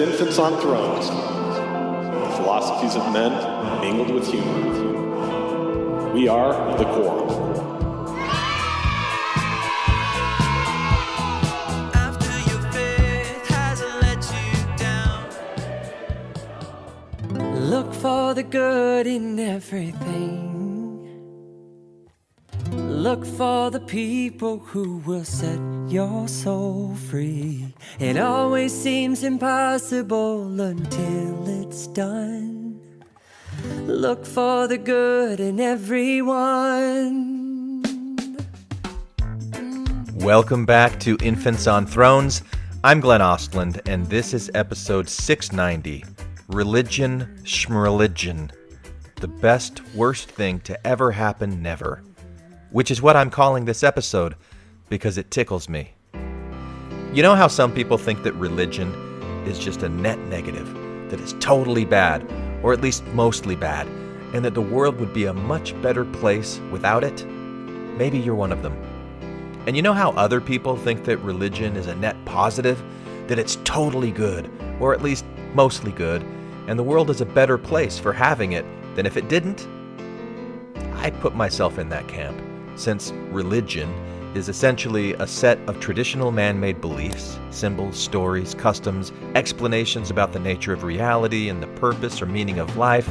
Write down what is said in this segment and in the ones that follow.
Infants on Thrones, the philosophies of men mingled with humor. We are the Quorum. Look for the good in everything. Look for the people who will set your soul free. It always seems impossible until it's done. Look for the good in everyone. Welcome back to Infants on Thrones. I'm Glenn Ostland, and this is episode 690. Religion, Shmreligion. The best, worst thing to ever happen never. Which is what I'm calling this episode, because it tickles me. You know how some people think that religion is just a net negative, that it's totally bad, or at least mostly bad, and that the world would be a much better place without it? Maybe you're one of them. And you know how other people think that religion is a net positive, that it's totally good, or at least mostly good, and the world is a better place for having it than if it didn't? I put myself in that camp, since religion is essentially a set of traditional man-made beliefs, symbols, stories, customs, explanations about the nature of reality and the purpose or meaning of life,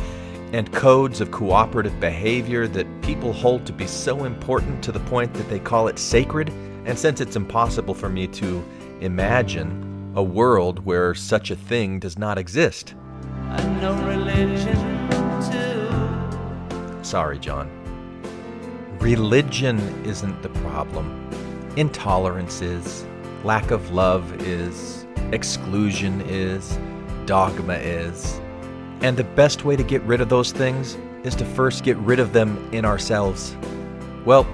and codes of cooperative behavior that people hold to be so important to the point that they call it sacred. And since it's impossible for me to imagine a world where such a thing does not exist. I know religion too. Sorry, John. Religion isn't the problem. Intolerance is. Lack of love is. Exclusion is. Dogma is. And the best way to get rid of those things is to first get rid of them in ourselves. Well,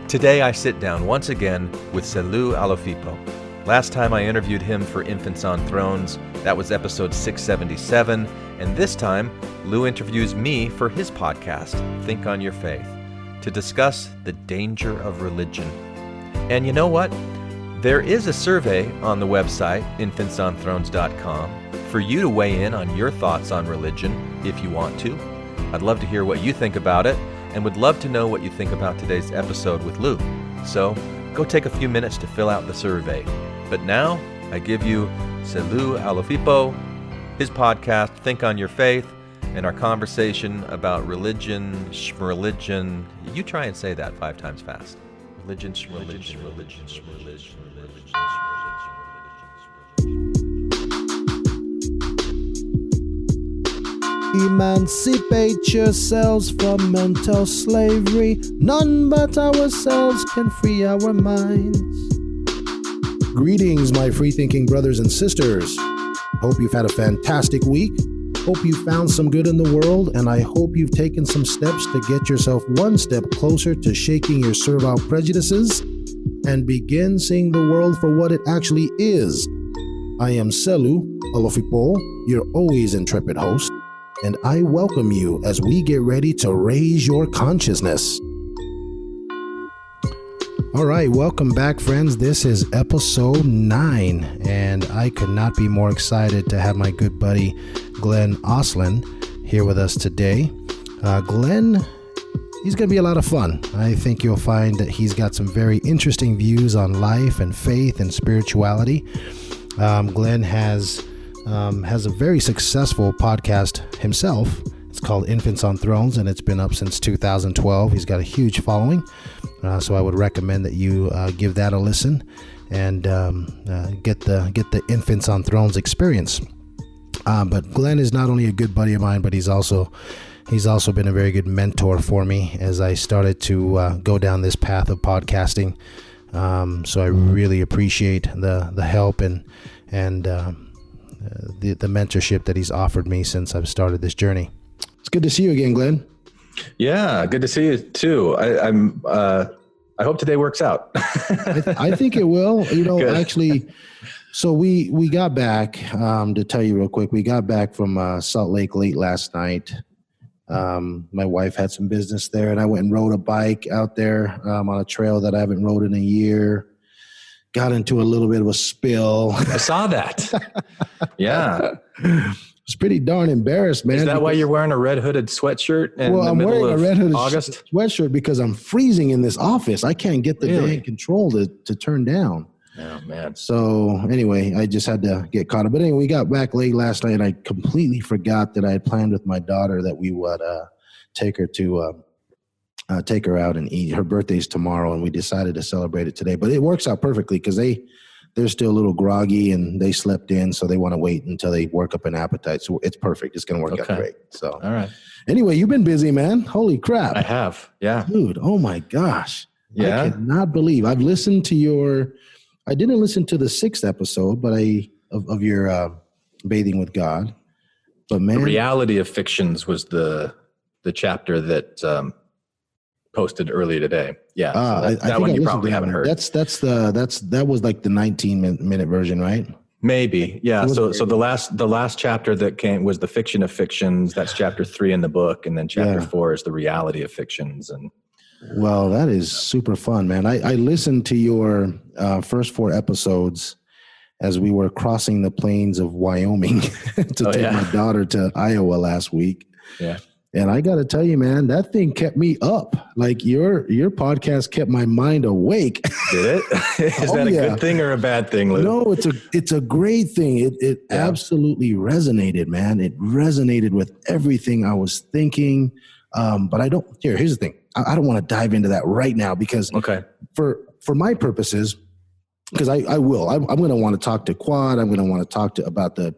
today I sit down once again with Selu Alofipo. Last time I interviewed him for Infants on Thrones, that was episode 677, and this time, Lou interviews me for his podcast, Think on Your Faith, to discuss the danger of religion. And you know what? There is a survey on the website, infantsonthrones.com, for you to weigh in on your thoughts on religion, if you want to. I'd love to hear what you think about it, and would love to know what you think about today's episode with Lou. So, go take a few minutes to fill out the survey. But now, I give you Selu Alofipo, his podcast, Think on Your Faith, and our conversation about religion, Shmreligion. You try and say that 5 times fast. Religion, Shmreligion, religion, Shmreligion, religion, Emancipate yourselves from mental slavery. None but ourselves can free our minds. Greetings, my free-thinking brothers and sisters. Hope you've had a fantastic week. Hope you found some good in the world, and I hope you've taken some steps to get yourself one step closer to shaking your servile prejudices and begin seeing the world for what it actually is. I am Selu Alofipo, your always intrepid host, and I welcome you as we get ready to raise your consciousness. All right, welcome back, friends. This is episode 9, and I could not be more excited to have my good buddy Glenn Ostland here with us today. Glenn, he's going to be a lot of fun. I think you'll find that he's got some very interesting views on life and faith and spirituality. Glenn has a very successful podcast himself. It's called Infants on Thrones, and it's been up since 2012. He's got a huge following, so I would recommend that you give that a listen and get the Infants on Thrones experience. But Glenn is not only a good buddy of mine, but he's also been a very good mentor for me as I started to go down this path of podcasting. So I really appreciate the help and the mentorship that he's offered me since I've started this journey. It's good to see you again, Glenn. Yeah, good to see you too. I hope today works out. I think it will. You know, good. Actually, so we got back, to tell you real quick, we got back from Salt Lake late last night. My wife had some business there, and I went and rode a bike out there on a trail that I haven't rode in a year. got into a little bit of a spill. I saw that. Yeah. I was pretty darn embarrassed, man. Is that why you're wearing a red hooded sweatshirt in the I'm middle wearing of a red hooded August? sweatshirt because I'm freezing in this office. I can't get the Really? dang control to turn down. Oh, man. So anyway, I just had to get caught up. But anyway, we got back late last night, and I completely forgot that I had planned with my daughter that we would take her out and eat. Her birthday's tomorrow, and we decided to celebrate it today. But it works out perfectly because they're still a little groggy and they slept in, so they want to wait until they work up an appetite. So it's perfect. It's going to work out great. So all right. Anyway, you've been busy, man. Holy crap. I have. Yeah. Dude, oh my gosh. Yeah. I cannot believe. I've listened to I didn't listen to the 6th episode, but of your Bathing with God. But man, The Reality of Fictions was the chapter that posted earlier today. Yeah. So that one you probably haven't heard. That was like the 19-minute version, right? Maybe. Yeah. So the last chapter that came was The Fiction of Fictions. That's chapter 3 in the book. And then chapter 4 is The Reality of Fictions. And well, that is super fun, man. I listened to your first 4 episodes as we were crossing the plains of Wyoming to take my daughter to Iowa last week. Yeah. And I got to tell you, man, that thing kept me up. Like your podcast kept my mind awake. Did it? Is that a good thing or a bad thing, Lou? No, it's a great thing. It absolutely resonated, man. It resonated with everything I was thinking. But here's the thing. I don't want to dive into that right now because for my purposes, because I will. I'm going to want to talk to Quad. I'm going to want to talk about the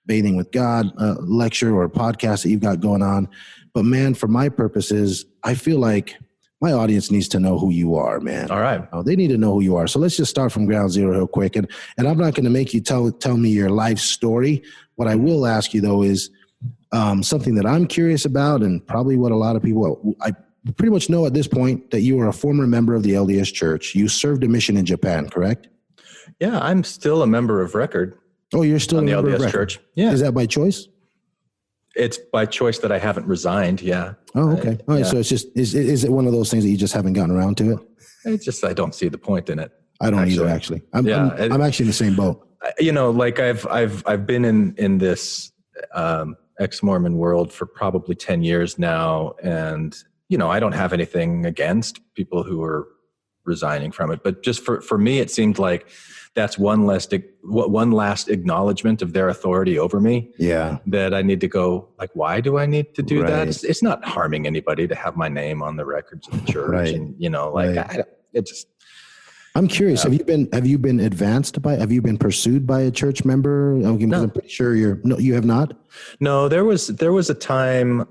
Bathing with God lecture or podcast that you've got going on. But man, for my purposes, I feel like my audience needs to know who you are, man. All right. They need to know who you are. So let's just start from ground zero real quick. And I'm not going to make you tell me your life story. What I will ask you though is something that I'm curious about, and probably what a lot of people, I pretty much know at this point, that you are a former member of the LDS Church. You served a mission in Japan, correct? Yeah, I'm still a member of record. Oh, you're still on the a member LDS of record. Church. Yeah. Is that by choice? It's by choice that I haven't resigned. Yeah. Oh, okay. All right. So it's just, is it one of those things that you just haven't gotten around to it? It's just, I don't see the point in it. I don't either, actually. I'm actually in the same boat. Like I've been in this ex-Mormon world for probably 10 years now. And, I don't have anything against people who are resigning from it, but just for me, it seemed like that's one last acknowledgement of their authority over me. Yeah. That I need to go, like, why do I need to do that? It's not harming anybody to have my name on the records of the church. Right. And, I'm curious. Have you been been pursued by a church member? No. I'm pretty sure you have not. No, there was a time,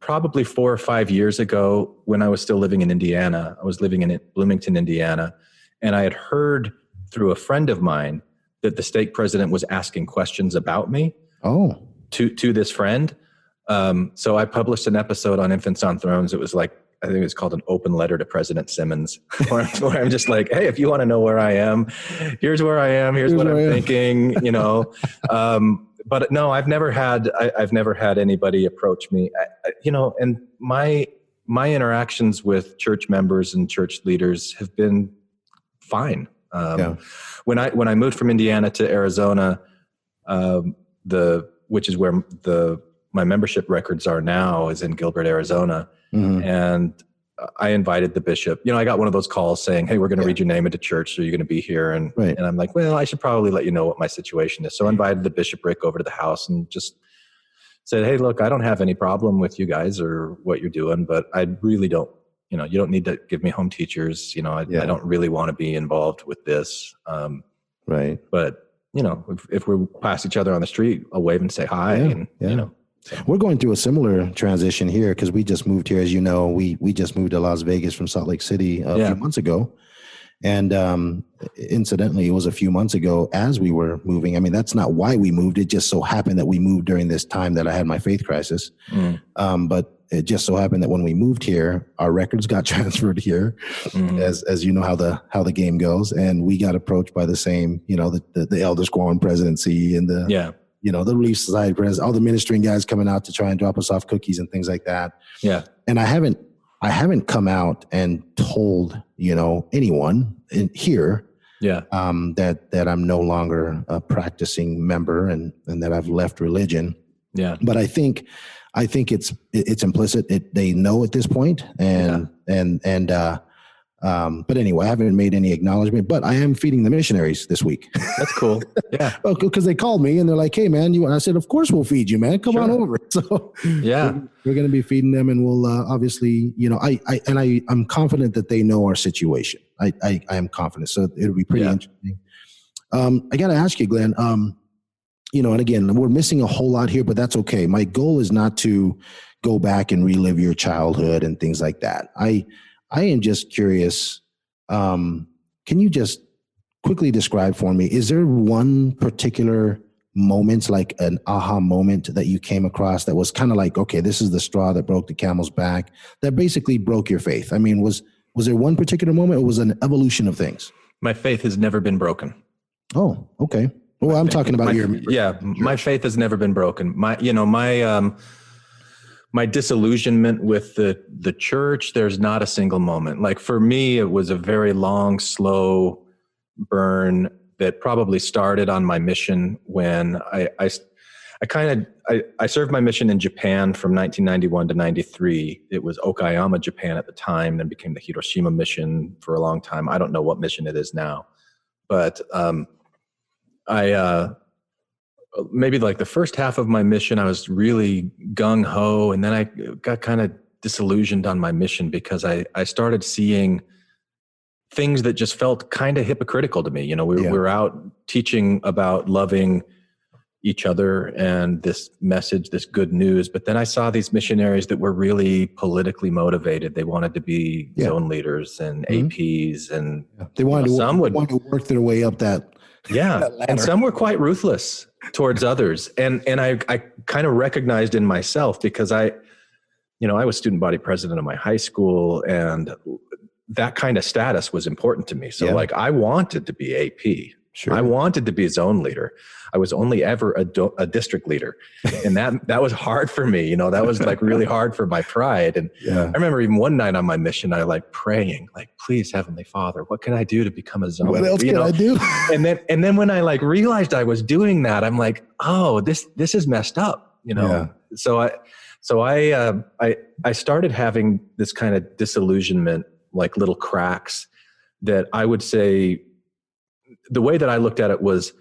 probably 4 or 5 years ago when I was still living in Indiana. I was living in Bloomington, Indiana. And I had heard through a friend of mine that the stake president was asking questions about me. Oh, to this friend. So I published an episode on Infants on Thrones. It was like, I think it was called An Open Letter to President Simmons, where I'm just like, hey, if you want to know where I am, here's where I am. Here's what I'm thinking, But no, I've never had anybody approach me, and my interactions with church members and church leaders have been fine. When I moved from Indiana to Arizona, which is where my membership records are now, is in Gilbert, Arizona. Mm-hmm. And I invited the bishop. I got one of those calls saying, hey, we're going to read your name into church. So you're going to be here. And I'm like, well, I should probably let you know what my situation is. So I invited the bishopric over to the house and just said, hey, look, I don't have any problem with you guys or what you're doing, but I really don't, you don't need to give me home teachers. I don't really want to be involved with this. But if we pass each other on the street, I'll wave and say hi. So. We're going through a similar transition here because we just moved here. As you know, we just moved to Las Vegas from Salt Lake City a few months ago. And incidentally, it was a few months ago as we were moving. I mean, that's not why we moved. It just so happened that we moved during this time that I had my faith crisis. But it just so happened that when we moved here, our records got transferred here, as you know how the game goes. And we got approached by the same, the Elders Quorum presidency and the Relief Society president, all the ministering guys coming out to try and drop us off cookies and things like that. Yeah. And I haven't I haven't come out and told, anyone here that I'm no longer a practicing member and that I've left religion. Yeah. But I think it's implicit. They know at this point, but anyway, I haven't made any acknowledgement, but I am feeding the missionaries this week. That's cool. Yeah. Well, because they called me and they're like, "Hey, man," I said, "Of course we'll feed you, man. Come on over." So yeah, we're going to be feeding them, and we'll obviously, I'm confident that they know our situation. I am confident, so it'll be pretty interesting. I got to ask you, Glenn. And again, we're missing a whole lot here, but that's okay. My goal is not to go back and relive your childhood and things like that. I am just curious. Can you just quickly describe for me, is there one particular moment, like an aha moment that you came across that was kind of like, okay, this is the straw that broke the camel's back, that basically broke your faith? I mean, was there one particular moment, or was it an evolution of things? My faith has never been broken. Oh, okay. Well, I'm talking about my faith has never been broken. My disillusionment with the church, there's not a single moment. Like for me, it was a very long, slow burn that probably started on my mission when I served my mission in Japan from 1991 to 93. It was Okayama, Japan at the time, then became the Hiroshima mission for a long time. I don't know what mission it is now, but maybe like the first half of my mission, I was really gung-ho, and then I got kind of disillusioned on my mission because I started seeing things that just felt kind of hypocritical to me. We were out teaching about loving each other and this message, this good news, but then I saw these missionaries that were really politically motivated. They wanted to be zone leaders and APs, and they wanted to work their way up that. Yeah. And some were quite ruthless towards others. And I kind of recognized in myself, because I was student body president of my high school, and that kind of status was important to me. So like I wanted to be AP. Sure. I wanted to be a zone leader. I was only ever a district leader. And that was hard for me. That was like really hard for my pride. And I remember even one night on my mission, I like praying, like, please, Heavenly Father, what can I do to become a zone leader? What else can I do? and then when I like realized I was doing that, I'm like, oh, this is messed up, So I started having this kind of disillusionment, like little cracks that I would say, the way that I looked at it was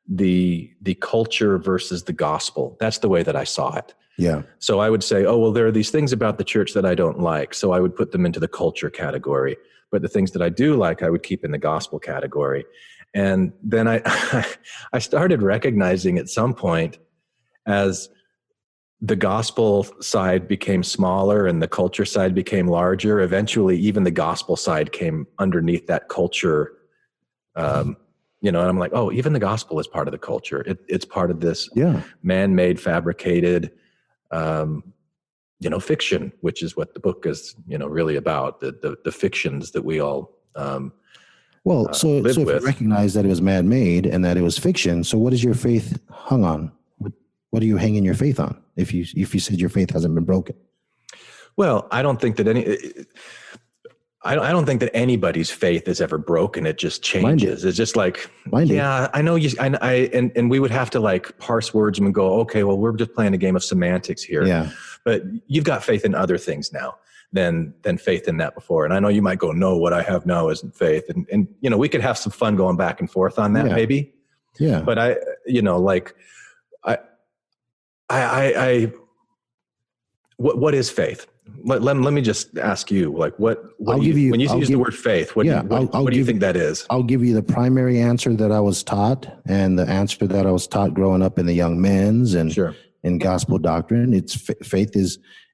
the culture versus the gospel. That's the way that I saw it. Yeah. So I would say, oh, well, there are these things about the church that I don't like. So I would put them into the culture category. But the things that I do like, I would keep in the gospel category. And then I started recognizing at some point, as the gospel side became smaller and the culture side became larger, eventually even the gospel side came underneath that culture. And I'm like, oh, even the gospel is part of the culture. It's part of this man-made, fabricated, fiction, which is what the book is, really about, the fictions that we all so if you recognize that it was man-made and that it was fiction, so what is your faith hung on? What are you hanging your faith on if you said your faith hasn't been broken? Well, I don't think that I don't think that anybody's faith is ever broken. It just changes. It's just like, I know you, and we would have to like parse words and go, okay, well, we're just playing a game of semantics here. Yeah. But you've got faith in other things now than faith in that before. And I know you might go, no, what I have now isn't faith. And we could have some fun going back and forth on that maybe. Yeah. But what is faith? Let me just ask you, like, when you use the word faith, what do you think that is? I'll give you the primary answer that I was taught, and the answer that I was taught growing up in the young men's and in gospel doctrine. It's faith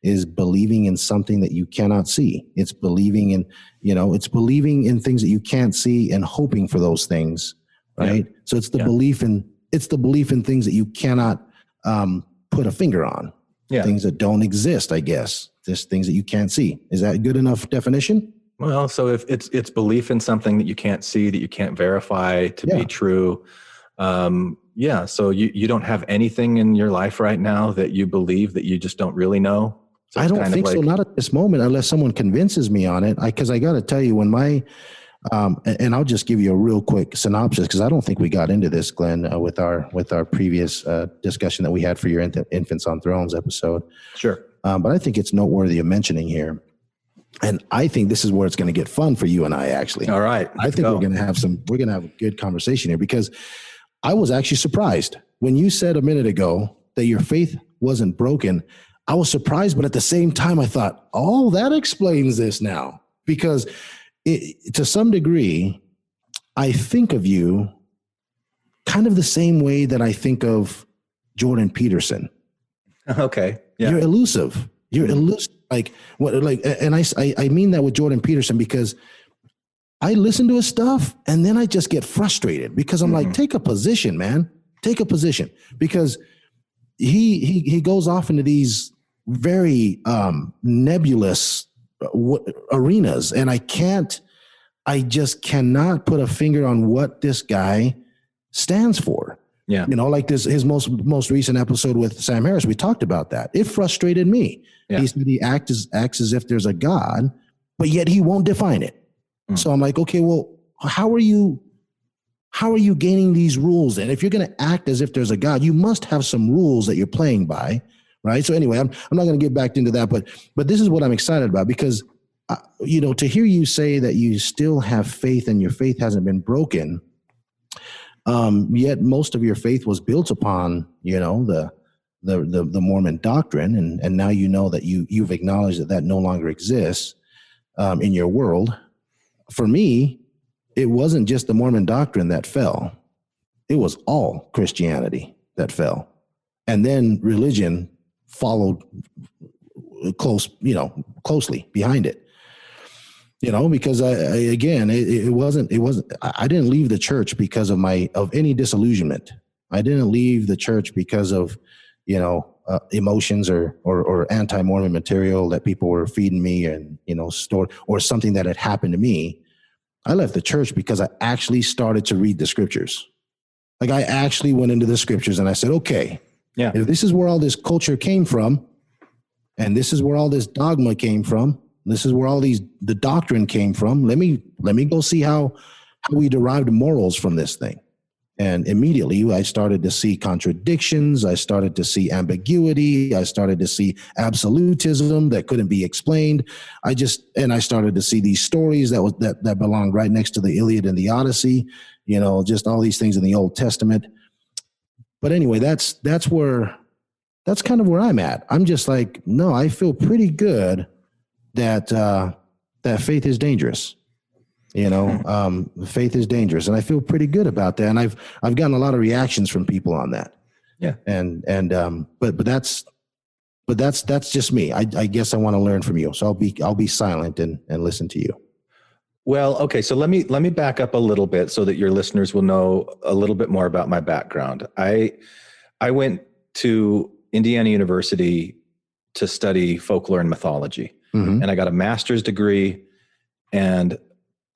is believing in something that you cannot see. It's believing in, it's believing in things that you can't see and hoping for those things, right? Yeah. So it's the belief in things that you cannot put a finger on. Yeah. Things that don't exist, I guess. Just things that you can't see. Is that a good enough definition? Well, so if it's belief in something that you can't see, that you can't verify to be true. So you don't have anything in your life right now that you believe that you just don't really know. So I don't think so. Not at this moment, unless someone convinces me on it. Because I got to tell you, when my and I'll just give you a real quick synopsis, because I don't think we got into this, Glenn, with our previous discussion that we had for your Infants on Thrones episode. Sure. But I think it's noteworthy of mentioning here. And I think this is where it's going to get fun for you and I, actually. All right. I think we're going to have a good conversation here, because I was actually surprised when you said a minute ago that your faith wasn't broken. I was surprised, but at the same time, I thought, oh, that explains this now, because to some degree, I think of you kind of the same way that I think of Jordan Peterson. Okay. Yeah. You're elusive. You're elusive. And I mean that with Jordan Peterson, because I listen to his stuff and then I just get frustrated, because I'm like, take a position, man. Take a position, because he goes off into these very nebulous arenas, and I just cannot put a finger on what this guy stands for. Yeah. Like his most recent episode with Sam Harris, we talked about that. It frustrated me. Yeah. He said he acts as if there's a God, but yet he won't define it. So I'm like, okay, well, how are you gaining these rules? And if you're going to act as if there's a God, you must have some rules that you're playing by, right? So anyway, I'm not going to get back into that, but this is what I'm excited about, because to hear you say that you still have faith and your faith hasn't been broken, yet most of your faith was built upon, the Mormon doctrine, and now that you've acknowledged that no longer exists in your world. For me, it wasn't just the Mormon doctrine that fell; it was all Christianity that fell, and then religion followed closely behind it. Because it wasn't. I didn't leave the church because of any disillusionment. I didn't leave the church because of, emotions or anti-Mormon material that people were feeding me and, stored, or something that had happened to me. I left the church because I actually started to read the scriptures. Like, I actually went into the scriptures and I said, okay, if this is where all this culture came from, and this is where all this dogma came from, this is where the doctrine came from, let me go see how we derived morals from this thing. And immediately I started to see contradictions. I started to see ambiguity. I started to see absolutism that couldn't be explained. I started to see these stories that belonged right next to the Iliad and the Odyssey, just all these things in the Old Testament. But anyway, that's kind of where I'm at. I'm just like, no, I feel pretty good that faith is dangerous. Faith is dangerous, and I feel pretty good about that. And I've gotten a lot of reactions from people on that. Yeah. But that's just me. I guess I want to learn from you. So I'll be silent and listen to you. Well, okay. So let me back up a little bit so that your listeners will know a little bit more about my background. I went to Indiana University to study folklore and mythology, and I got a master's degree and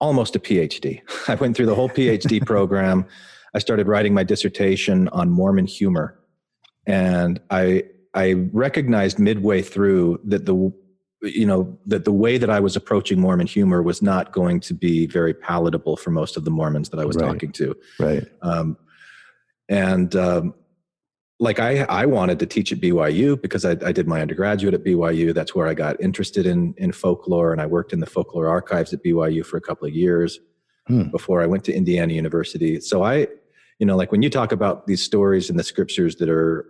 almost a PhD. I went through the whole PhD program. I started writing my dissertation on Mormon humor. And I recognized midway through that the way that I was approaching Mormon humor was not going to be very palatable for most of the Mormons that I was talking to. Right. I wanted to teach at BYU because I did my undergraduate at BYU. That's where I got interested in folklore, and I worked in the folklore archives at BYU for a couple of years before I went to Indiana University. So when you talk about these stories in the scriptures that are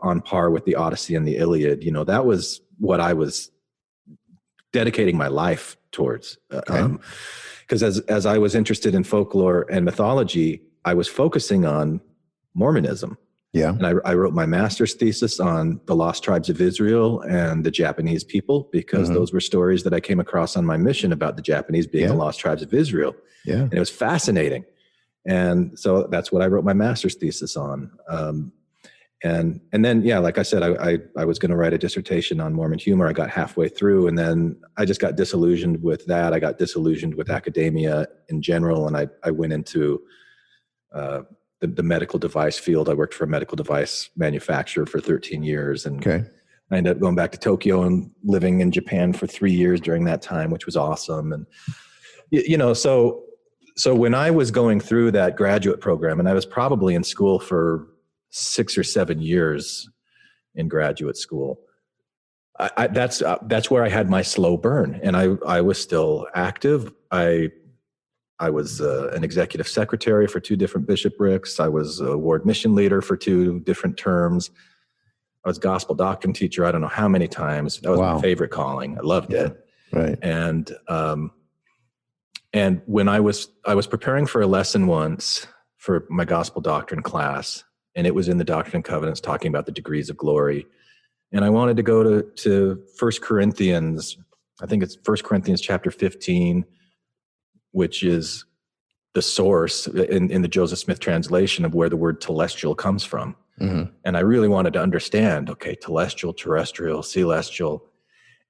on par with the Odyssey and the Iliad, that was what I was dedicating my life towards. Because as I was interested in folklore and mythology, I was focusing on Mormonism. Yeah. And I wrote my master's thesis on the lost tribes of Israel and the Japanese people, because those were stories that I came across on my mission about the Japanese being the lost tribes of Israel. Yeah. And it was fascinating. And so that's what I wrote my master's thesis on. And then, like I said, I was going to write a dissertation on Mormon humor. I got halfway through, and then I just got disillusioned with that. I got disillusioned with academia in general. And I went into, the medical device field. I worked for a medical device manufacturer for 13 years. And I ended up going back to Tokyo and living in Japan for 3 years during that time, which was awesome. And, so when I was going through that graduate program, and I was probably in school for 6 or 7 years in graduate school, that's where I had my slow burn, and I was still active. I was an executive secretary for 2 different bishoprics. I was a ward mission leader for 2 different terms. I was gospel doctrine teacher I don't know how many times. That was my favorite calling. I loved it. Right. And when I was preparing for a lesson once for my gospel doctrine class, and it was in the Doctrine and Covenants talking about the degrees of glory. And I wanted to go to 1 Corinthians, I think it's 1 Corinthians chapter 15, which is the source in the Joseph Smith translation of where the word telestial comes from. Mm-hmm. And I really wanted to understand, okay, telestial, terrestrial, celestial.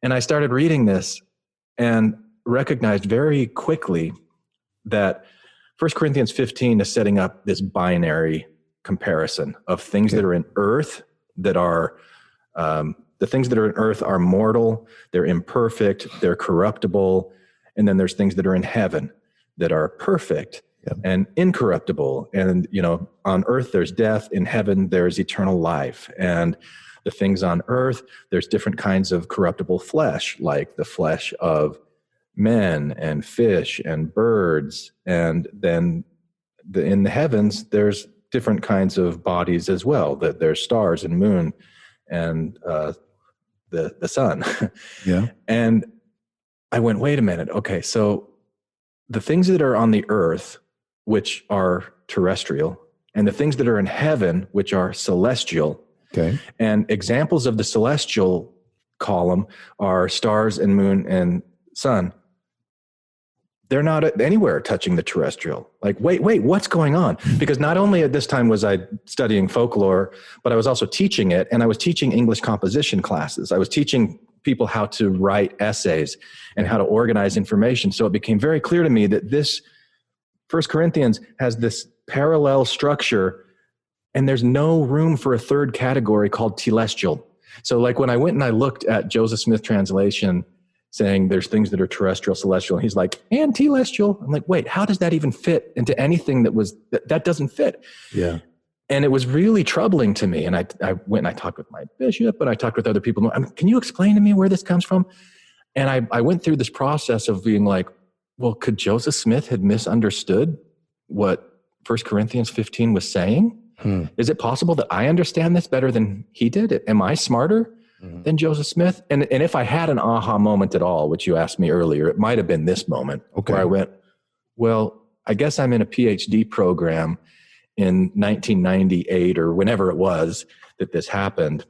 And I started reading this and recognized very quickly that 1 Corinthians 15 is setting up this binary comparison of things that are in earth that are, the things that are in earth are mortal, they're imperfect, they're corruptible. And then there's things that are in heaven that are perfect and incorruptible. And, on earth, there's death. In heaven, there's eternal life. And the things on earth, there's different kinds of corruptible flesh, like the flesh of men and fish and birds. And then in the heavens, there's different kinds of bodies as well, that there's stars and moon and the sun. Yeah. And I went, wait a minute. Okay, so the things that are on the earth, which are terrestrial, and the things that are in heaven, which are celestial. Okay. And examples of the celestial column are stars and moon and sun. They're not anywhere touching the terrestrial. Like, wait, what's going on? Because not only at this time was I studying folklore, but I was also teaching it, and I was teaching English composition classes. I was teaching people how to write essays and how to organize information. So it became very clear to me that this 1 Corinthians has this parallel structure, and there's no room for a third category called telestial. So like when I went and I looked at Joseph Smith translation saying there's things that are terrestrial, celestial, and he's like, and telestial. I'm like, wait, how does that even fit into anything that doesn't fit? Yeah. And it was really troubling to me. And I went and I talked with my bishop, and I talked with other people. Can you explain to me where this comes from? And I went through this process of being like, well, could Joseph Smith have misunderstood what 1 Corinthians 15 was saying? Is it possible that I understand this better than he did? Am I smarter than Joseph Smith? And if I had an aha moment at all, which you asked me earlier, it might have been this moment where I went, well, I guess I'm in a PhD program in 1998 or whenever it was that this happened.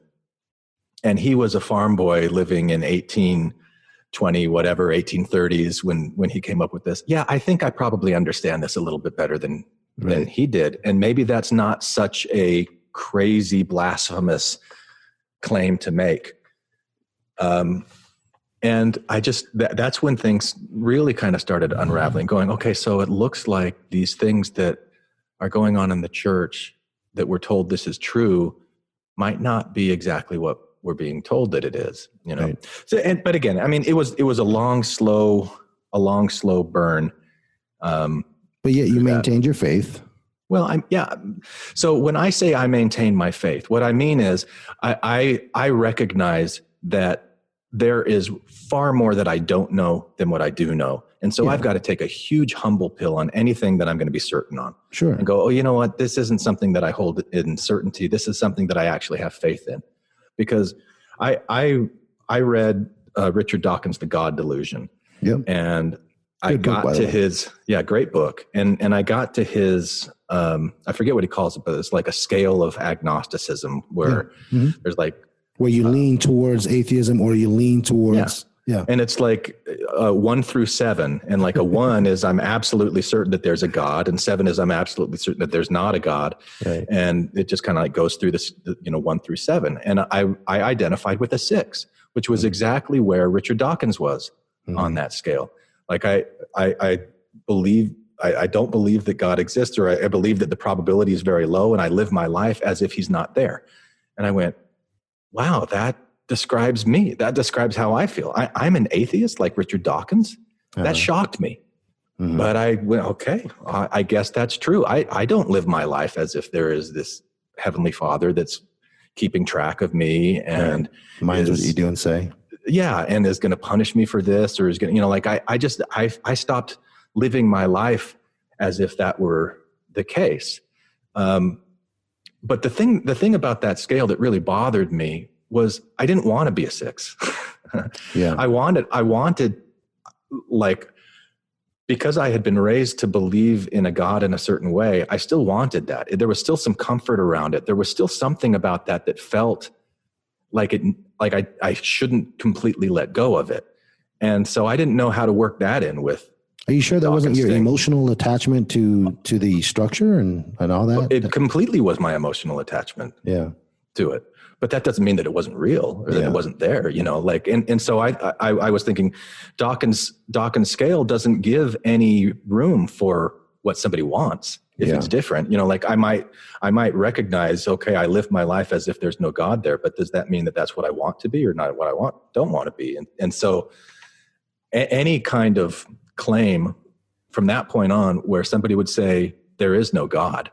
And he was a farm boy living in 1830s when he came up with this. Yeah, I think I probably understand this a little bit better than he did. And maybe that's not such a crazy, blasphemous claim to make. And I just, that's when things really kind of started unraveling, going, okay, so it looks like these things that are going on in the church that we're told this is true might not be exactly what we're being told that it is, Right. So, but again, I mean, it was a long, slow burn. But yet you maintained your faith. Well, So when I say I maintain my faith, what I mean is I recognize that there is far more that I don't know than what I do know. And so I've got to take a huge humble pill on anything that I'm going to be certain on. Sure. And go, oh, you know what? This isn't something that I hold in certainty. This is something that I actually have faith in. Because I read Richard Dawkins' The God Delusion. Yep. And I got to his, great book. And I got to his, I forget what he calls it, but it's like a scale of agnosticism where there's like, where you lean towards atheism or you lean towards, And it's like 1 through 7. And like a 1 is I'm absolutely certain that there's a God. And 7 is I'm absolutely certain that there's not a God. Right. And it just kind of like goes through this, 1 through 7. And I identified with a 6, which was exactly where Richard Dawkins was on that scale. Like I believe, I don't believe that God exists, or I believe that the probability is very low, and I live my life as if he's not there. And I went, wow, describes me. That describes how I feel. I'm an atheist like Richard Dawkins. That shocked me. Mm-hmm. But I went, okay, I guess that's true. I don't live my life as if there is this Heavenly Father that's keeping track of me and minds what you do and say. Yeah, and is going to punish me for this, or is going to, like I stopped living my life as if that were the case. But the thing about that scale that really bothered me was I didn't want to be a 6. Yeah, I wanted like, because I had been raised to believe in a God in a certain way, I still wanted that. There was still some comfort around it. There was still something about that felt like I shouldn't completely let go of it. And so I didn't know how to work that in with. Are you sure that wasn't your emotional attachment to the structure and all that? It completely was my emotional attachment to it. But that doesn't mean that it wasn't real or that it wasn't there, like, and so I was thinking Dawkins' scale doesn't give any room for what somebody wants if it's different, like I might recognize, okay, I live my life as if there's no God there, but does that mean that that's what I want to be or not what I don't want to be? And so any kind of claim from that point on where somebody would say there is no God,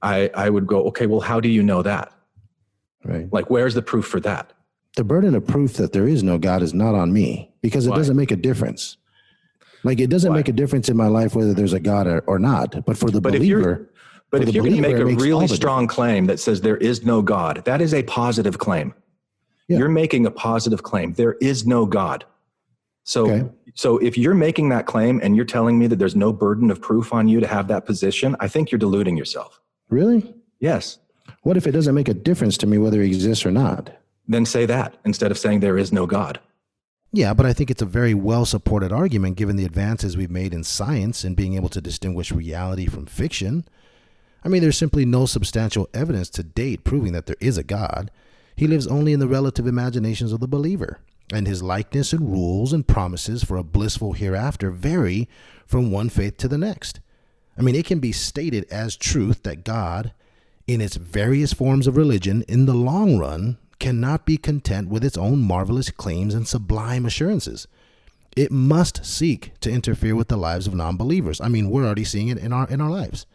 I would go, okay, well, how do you know that? Right. Like, where's the proof for that? The burden of proof that there is no God is not on me because it doesn't make a difference. Like, it doesn't make a difference in my life whether there's a God or not. But for the believer, if you're going to make a really strong claim that says there is no God, that is a positive claim. Yeah. You're making a positive claim. There is no God. So if you're making that claim and you're telling me that there's no burden of proof on you to have that position, I think you're deluding yourself. Really? Yes. What if it doesn't make a difference to me whether he exists or not? Then say that instead of saying there is no God. Yeah, but I think it's a very well-supported argument given the advances we've made in science and being able to distinguish reality from fiction. I mean, there's simply no substantial evidence to date proving that there is a God. He lives only in the relative imaginations of the believer, and his likeness and rules and promises for a blissful hereafter vary from one faith to the next. I mean, it can be stated as truth that God, in its various forms of religion, in the long run, cannot be content with its own marvelous claims and sublime assurances. It must seek to interfere with the lives of non-believers. I mean, we're already seeing it in our lives.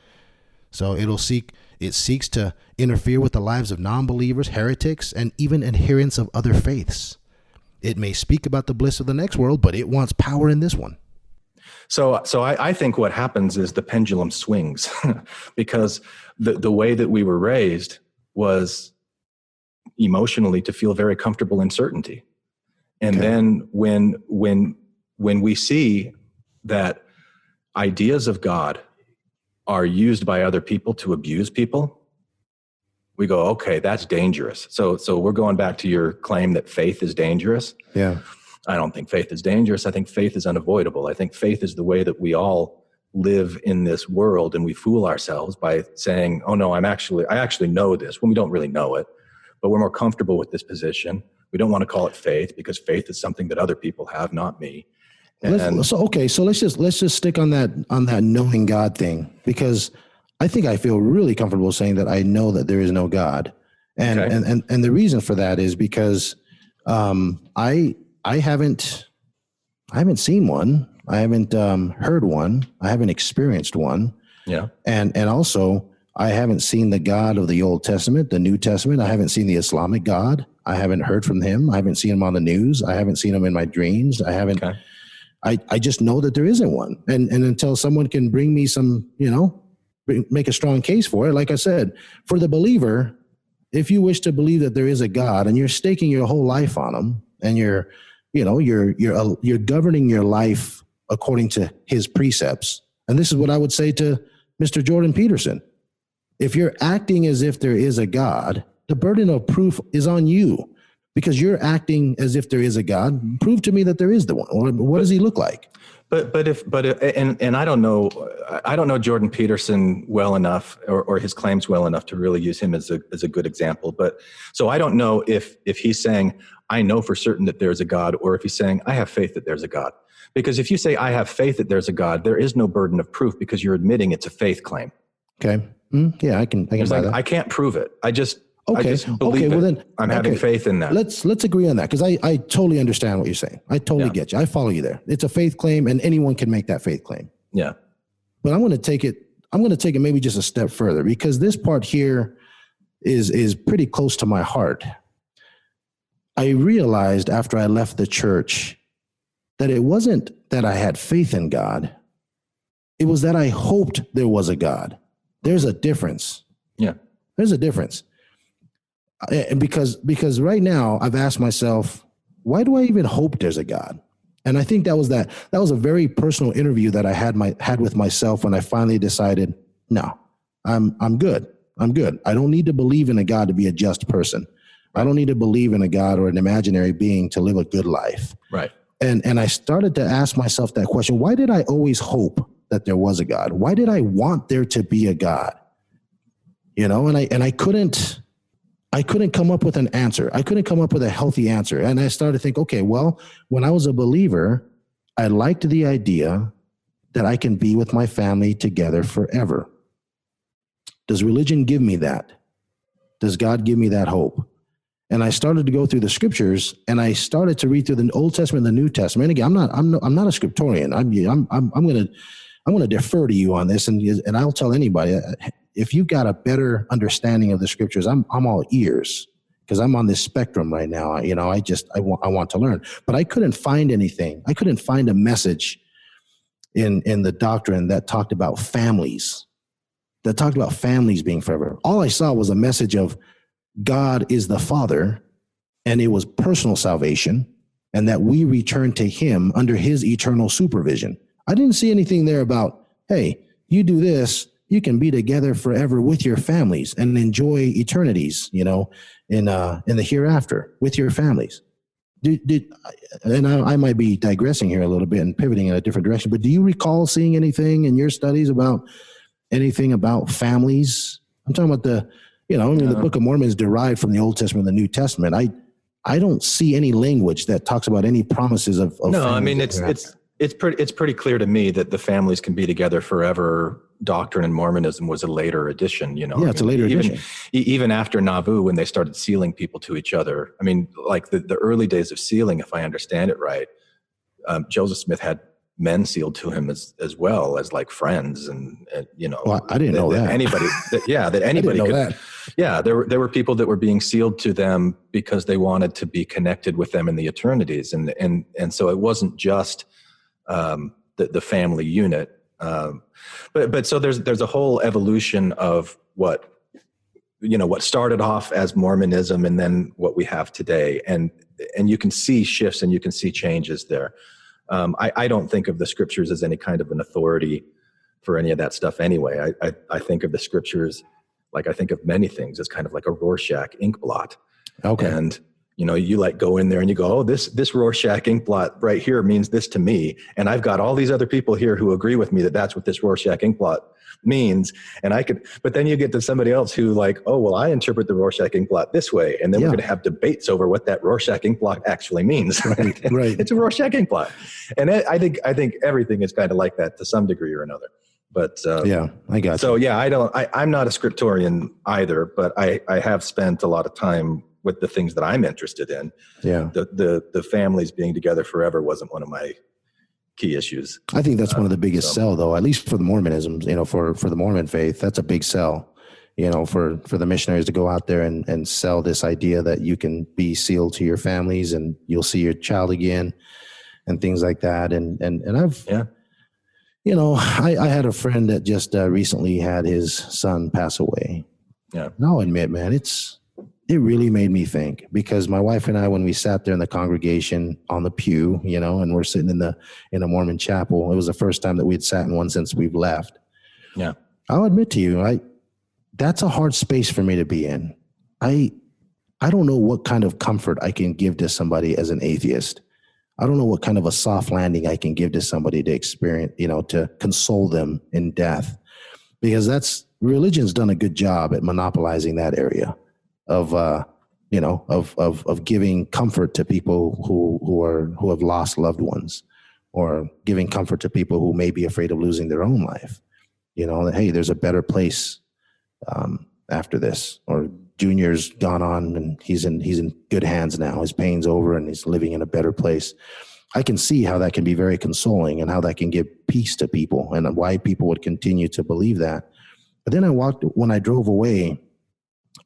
So it seeks to interfere with the lives of non-believers, heretics, and even adherents of other faiths. It may speak about the bliss of the next world, but it wants power in this one. So I think what happens is the pendulum swings because the way that we were raised was emotionally to feel very comfortable in certainty. And then when we see that ideas of God are used by other people to abuse people, we go, okay, that's dangerous. So we're going back to your claim that faith is dangerous. Yeah. I don't think faith is dangerous. I think faith is unavoidable. I think faith is the way that we all live in this world, and we fool ourselves by saying, oh no, I actually know this, when we don't really know it, but we're more comfortable with this position. We don't want to call it faith because faith is something that other people have, not me. So let's just stick on that knowing God thing, because I think I feel really comfortable saying that I know that there is no God. And the reason for that is because I haven't seen one. I haven't heard one. I haven't experienced one. Yeah. And also I haven't seen the God of the Old Testament, the New Testament. I haven't seen the Islamic God. I haven't heard from him. I haven't seen him on the news. I haven't seen him in my dreams. I haven't. Okay. I just know that there isn't one. And until someone can bring me some, make a strong case for it. Like I said, for the believer, if you wish to believe that there is a God and you're staking your whole life on him, and you're governing your life according to his precepts. And this is what I would say to Mr. Jordan Peterson. If you're acting as if there is a God, the burden of proof is on you, because you're acting as if there is a God. Prove to me that there is the one. Or what does he look like? But I don't know Jordan Peterson well enough, or his claims well enough to really use him as a good example. But so I don't know if he's saying, I know for certain that there's a God, or if he's saying, I have faith that there's a God. Because if you say, I have faith that there's a God, there is no burden of proof, because you're admitting it's a faith claim. Okay. Yeah, I can buy that. I can't prove it. I Okay. just believe Okay. Well, it. then I'm having faith in that. Let's agree on that, because I totally understand what you're saying. I totally get you. I follow you there. It's a faith claim, and anyone can make that faith claim. Yeah. But I'm going to take it maybe just a step further, because this part here is pretty close to my heart. I realized after I left the church that it wasn't that I had faith in God. It was that I hoped there was a God. There's a difference. Yeah. There's a difference. And because right now I've asked myself, why do I even hope there's a God? And I think that was a very personal interview that I had with myself when I finally decided, no, I'm good. I'm good. I don't need to believe in a God to be a just person. I don't need to believe in a God or an imaginary being to live a good life. Right. And I started to ask myself that question. Why did I always hope that there was a God? Why did I want there to be a God? And I couldn't come up with an answer. I couldn't come up with a healthy answer. And I started to think, okay, well, when I was a believer, I liked the idea that I can be with my family together forever. Does religion give me that? Does God give me that hope? And I started to go through the scriptures, and I started to read through the Old Testament and the New Testament. And again, I'm not a scriptorian. I'm going to defer to you on this, and I'll tell anybody, if you've got a better understanding of the scriptures, I'm all ears, because I'm on this spectrum right now. I want to learn, but I couldn't find anything. I couldn't find a message in the doctrine that talked about families, being forever. All I saw was a message of God is the Father, and it was personal salvation, and that we return to him under his eternal supervision. I didn't see anything there about, hey, you do this, you can be together forever with your families and enjoy eternities, in the hereafter with your families. I might be digressing here a little bit and pivoting in a different direction, but do you recall seeing anything in your studies about anything about families? I'm talking about the Book of Mormon is derived from the Old Testament and the New Testament. I don't see any language that talks about any promises of no, I mean, it's pretty clear to me that the families can be together forever doctrine in Mormonism was a later addition, Yeah, it's a later addition. Even after Nauvoo, when they started sealing people to each other. I mean, like the early days of sealing, if I understand it right, Joseph Smith had men sealed to him as well as like friends, and Well, I didn't know that. That anybody could. That. Yeah, there were people that were being sealed to them because they wanted to be connected with them in the eternities, and so it wasn't just the family unit. But so there's a whole evolution of what started off as Mormonism and then what we have today, and you can see shifts and you can see changes there. I don't think of the scriptures as any kind of an authority for any of that stuff anyway. I think of the scriptures, like I think of many things, as kind of like a Rorschach ink blot. Okay. And you like go in there and you go, oh, this Rorschach ink blot right here means this to me. And I've got all these other people here who agree with me that that's what this Rorschach ink blot means. And but then you get to somebody else who like, oh, well, I interpret the Rorschach ink blot this way. And then we're going to have debates over what that Rorschach ink blot actually means. Right. Right. It's a Rorschach ink blot. And I think everything is kind of like that to some degree or another. But yeah, I got you. So yeah, I'm not a scriptorian either, but I have spent a lot of time with the things that I'm interested in. Yeah. The families being together forever wasn't one of my key issues. I think that's one of the biggest sell, though, at least for the Mormonism, for the Mormon faith. That's a big sell, for the missionaries to go out there and sell this idea that you can be sealed to your families and you'll see your child again and things like that. And I've, I had a friend that just recently had his son pass away. Yeah. And I'll admit, man, it really made me think, because my wife and I, when we sat there in the congregation on the pew, and we're sitting in a Mormon chapel, it was the first time that we had sat in one since we've left. Yeah. I'll admit to you, that's a hard space for me to be in. I don't know what kind of comfort I can give to somebody as an atheist. I don't know what kind of a soft landing I can give to somebody to experience, to console them in death, because religion's done a good job at monopolizing that area of giving comfort to people who have lost loved ones, or giving comfort to people who may be afraid of losing their own life. That, hey, there's a better place after this, or Junior's gone on and he's in good hands now. His pain's over and he's living in a better place. I can see how that can be very consoling and how that can give peace to people and why people would continue to believe that. But then when I drove away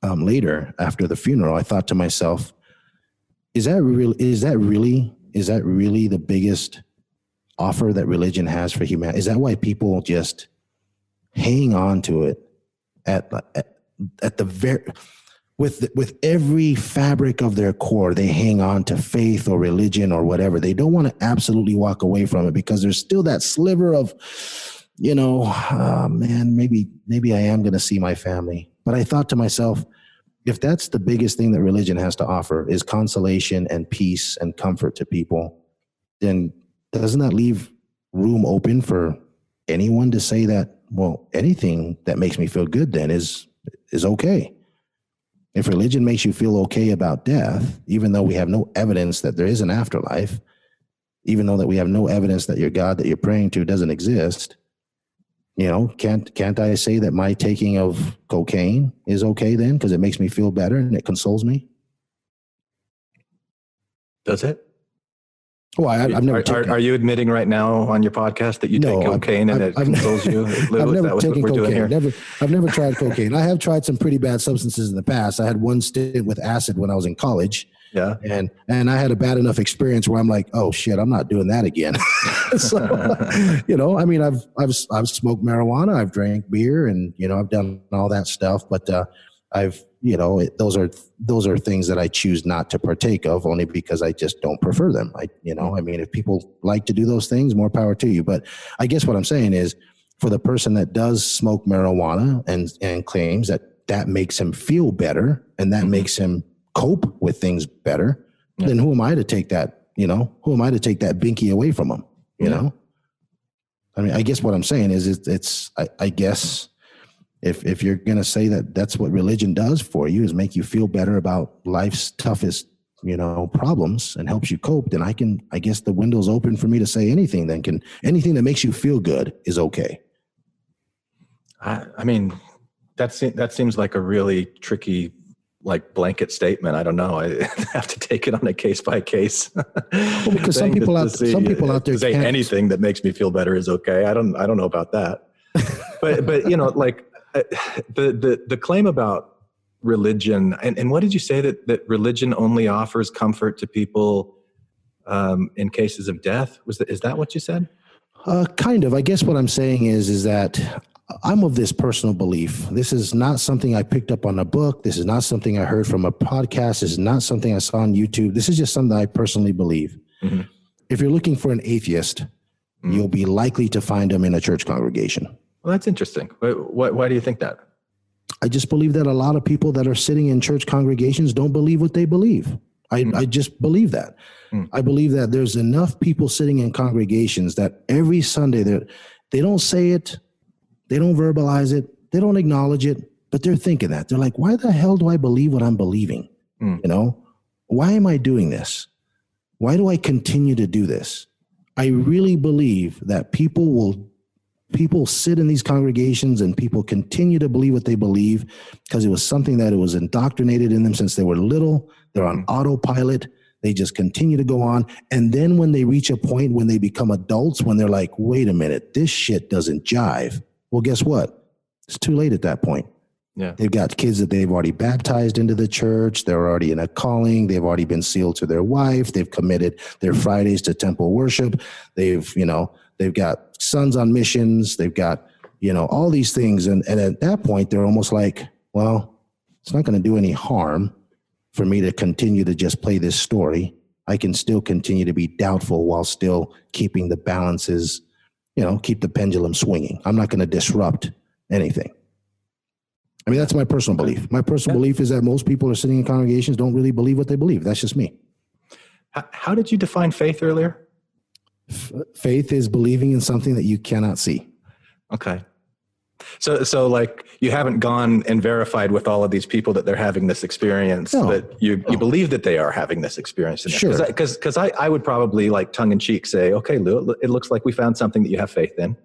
later after the funeral, I thought to myself, is that really the biggest offer that religion has for humanity? Is that why people just hang on to it at the very, with every fabric of their core, they hang on to faith or religion or whatever. They don't want to absolutely walk away from it because there's still that sliver of, man, maybe I am going to see my family. But I thought to myself, if that's the biggest thing that religion has to offer is consolation and peace and comfort to people, then doesn't that leave room open for anyone to say that, well, anything that makes me feel good then is okay? If religion makes you feel okay about death, even though we have no evidence that there is an afterlife, even though that we have no evidence that your God that you're praying to doesn't exist, can't I say that my taking of cocaine is okay then because it makes me feel better and it consoles me? Does it? Well, I've never taken. Are you admitting right now on your podcast that you take cocaine and it consoles you? Lou, I've never taken cocaine. I've never tried cocaine. I have tried some pretty bad substances in the past. I had one stint with acid when I was in college. Yeah. And I had a bad enough experience where I'm like, oh shit, I'm not doing that again. So, I've smoked marijuana, I've drank beer, and I've done all that stuff. But those are things that I choose not to partake of, only because I just don't prefer them. If people like to do those things, more power to you. But I guess what I'm saying is, for the person that does smoke marijuana and claims that makes him feel better and that makes him cope with things better, then who am I to take that? Who am I to take that binky away from him? I guess what I'm saying is I guess. If you're going to say that that's what religion does for you, is make you feel better about life's toughest, problems and helps you cope, then I guess the window's open for me to say anything. Then anything that makes you feel good is okay. That seems like a really tricky, blanket statement. I don't know. I have to take it on a case by case. Well, because some people out there say anything that makes me feel better is okay. I don't know about that. But the claim about religion, and what did you say that religion only offers comfort to people in cases of death? Is that what you said? Kind of. I guess what I'm saying is that I'm of this personal belief. This is not something I picked up on a book. This is not something I heard from a podcast. This is not something I saw on YouTube. This is just something I personally believe. Mm-hmm. If you're looking for an atheist, you'll be likely to find them in a church congregation. Well, that's interesting. Why do you think that? I just believe that a lot of people that are sitting in church congregations don't believe what they believe. I just believe that. I believe that there's enough people sitting in congregations that every Sunday they don't say it, they don't verbalize it, they don't acknowledge it, but they're thinking that. They're like, why the hell do I believe what I'm believing? Why am I doing this? Why do I continue to do this? I really believe that people sit in these congregations and people continue to believe what they believe because it was something that it was indoctrinated in them since they were little. They're on autopilot. They just continue to go on. And then when they reach a point when they become adults, when they're like, wait a minute, this shit doesn't jive. Well, guess what? It's too late at that point. Yeah. They've got kids that they've already baptized into the church. They're already in a calling. They've already been sealed to their wife. They've committed their Fridays to temple worship. They've got sons on missions. They've got, all these things. And at that point, they're almost like, well, it's not going to do any harm for me to continue to just play this story. I can still continue to be doubtful while still keeping the balances, keep the pendulum swinging. I'm not going to disrupt anything. I mean, that's my personal belief. My personal belief is that most people are sitting in congregations don't really believe what they believe. That's just me. How did you define faith earlier? Faith is believing in something that you cannot see. Okay. So like you haven't gone and verified with all of these people that they're having this experience, that you believe that they are having this experience. Sure. Because I would probably tongue in cheek say, okay, Lou, it looks like we found something that you have faith in.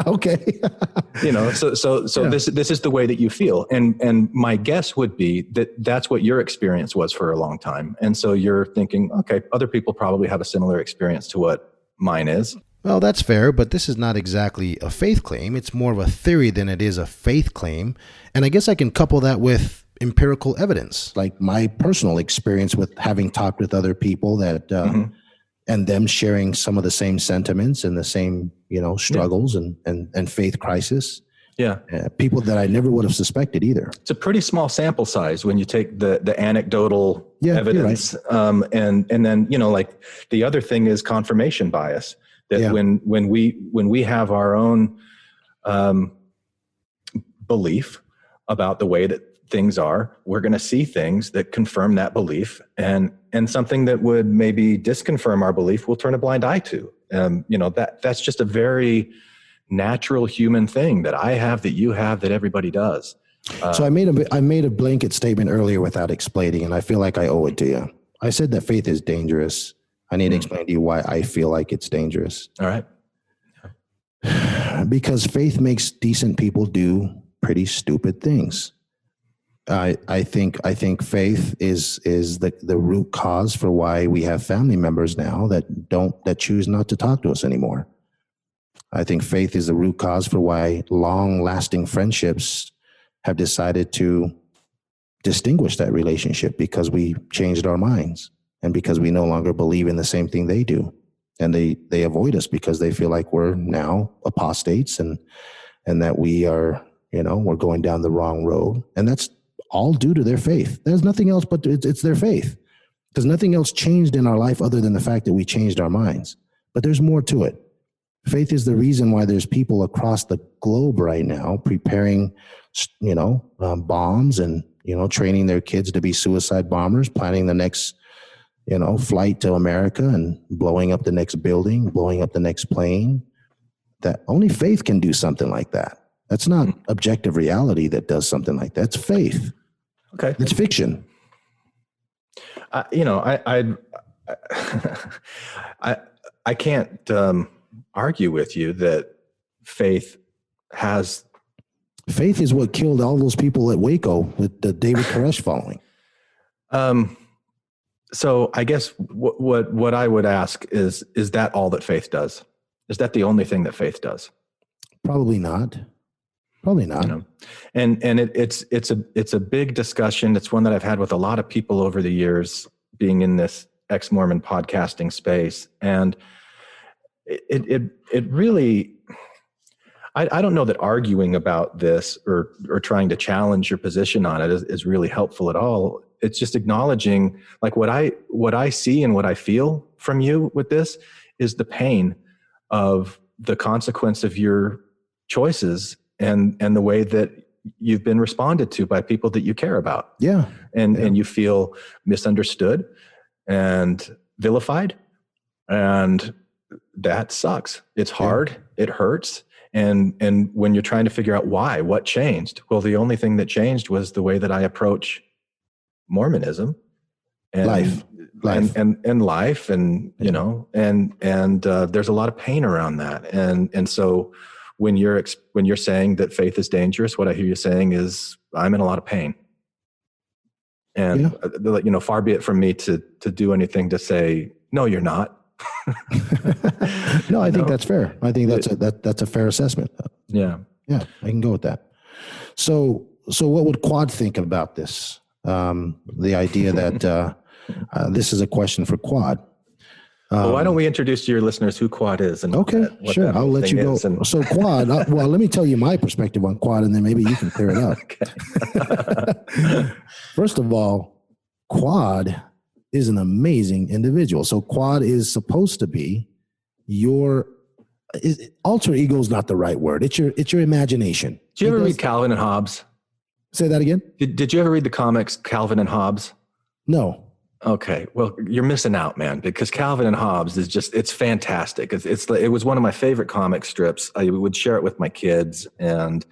Okay. So this is the way that you feel. And my guess would be that that's what your experience was for a long time. And so you're thinking, okay, other people probably have a similar experience to what mine is. Well, that's fair, but this is not exactly a faith claim. It's more of a theory than it is a faith claim. And I guess I can couple that with empirical evidence, like my personal experience with having talked with other people that, and them sharing some of the same sentiments and the same, struggles and faith crisis. Yeah. People that I never would have suspected either. It's a pretty small sample size when you take the anecdotal evidence. Right. And then, like the other thing is confirmation bias, that when we have our own belief about the way that things are, we're going to see things that confirm that belief, and something that would maybe disconfirm our belief we'll turn a blind eye to. That's just a very natural human thing that I have, that you have, that everybody does. So I made a blanket statement earlier without explaining, and I feel like I owe it to you. I said that faith is dangerous. I need to explain to you why I feel like it's dangerous. All right. Because faith makes decent people do pretty stupid things. I think faith is the root cause for why we have family members now that choose not to talk to us anymore. I think faith is the root cause for why long-lasting friendships have decided to distinguish that relationship, because we changed our minds and because we no longer believe in the same thing they do. And they avoid us because they feel like we're now apostates and that we are, we're going down the wrong road. And that's all due to their faith. There's nothing else but it's their faith, because nothing else changed in our life other than the fact that we changed our minds. But there's more to it. Faith is the reason why there's people across the globe right now preparing, bombs and, training their kids to be suicide bombers, planning the next, flight to America and blowing up the next building, blowing up the next plane. That only faith can do something like that. That's not objective reality that does something like that. It's faith. Okay. It's fiction. I can't argue with you that faith is what killed all those people at Waco with the David Koresh following. So I guess what I would ask is that all that faith does? Is that the only thing that faith does? Probably not. And it's a big discussion. It's one that I've had with a lot of people over the years, being in this ex-Mormon podcasting space. And it really, I don't know that arguing about this or trying to challenge your position on it is really helpful at all. It's just acknowledging, like, what I see and what I feel from you with this is the pain of the consequence of your choices and the way that you've been responded to by people that you care about. Yeah. And you feel misunderstood and vilified, and that sucks. It's hard. It hurts. And when you're trying to figure out why, what changed? Well, the only thing that changed was the way that I approach Mormonism and life. And life, and there's a lot of pain around that. And so when you're saying that faith is dangerous, what I hear you saying is, I'm in a lot of pain. And far be it from me to do anything to say, no, you're not. No, I think that's fair. I think that's a fair assessment. Yeah, I can go with that. So what would Quad think about this? The idea that this is a question for Quad. Well, why don't we introduce to your listeners who Quad is? And okay, sure. I'll let you go. So Quad, well, let me tell you my perspective on Quad, and then maybe you can clear it up. Okay. First of all, Quad is an amazing individual. So Quad is supposed to be your alter ego is not the right word. It's your imagination. Did you ever read Calvin and Hobbes? Say that again? Did you ever read the comics Calvin and Hobbes? No. Okay. Well, you're missing out, man, because Calvin and Hobbes is it's fantastic. It was one of my favorite comic strips. I would share it with my kids, and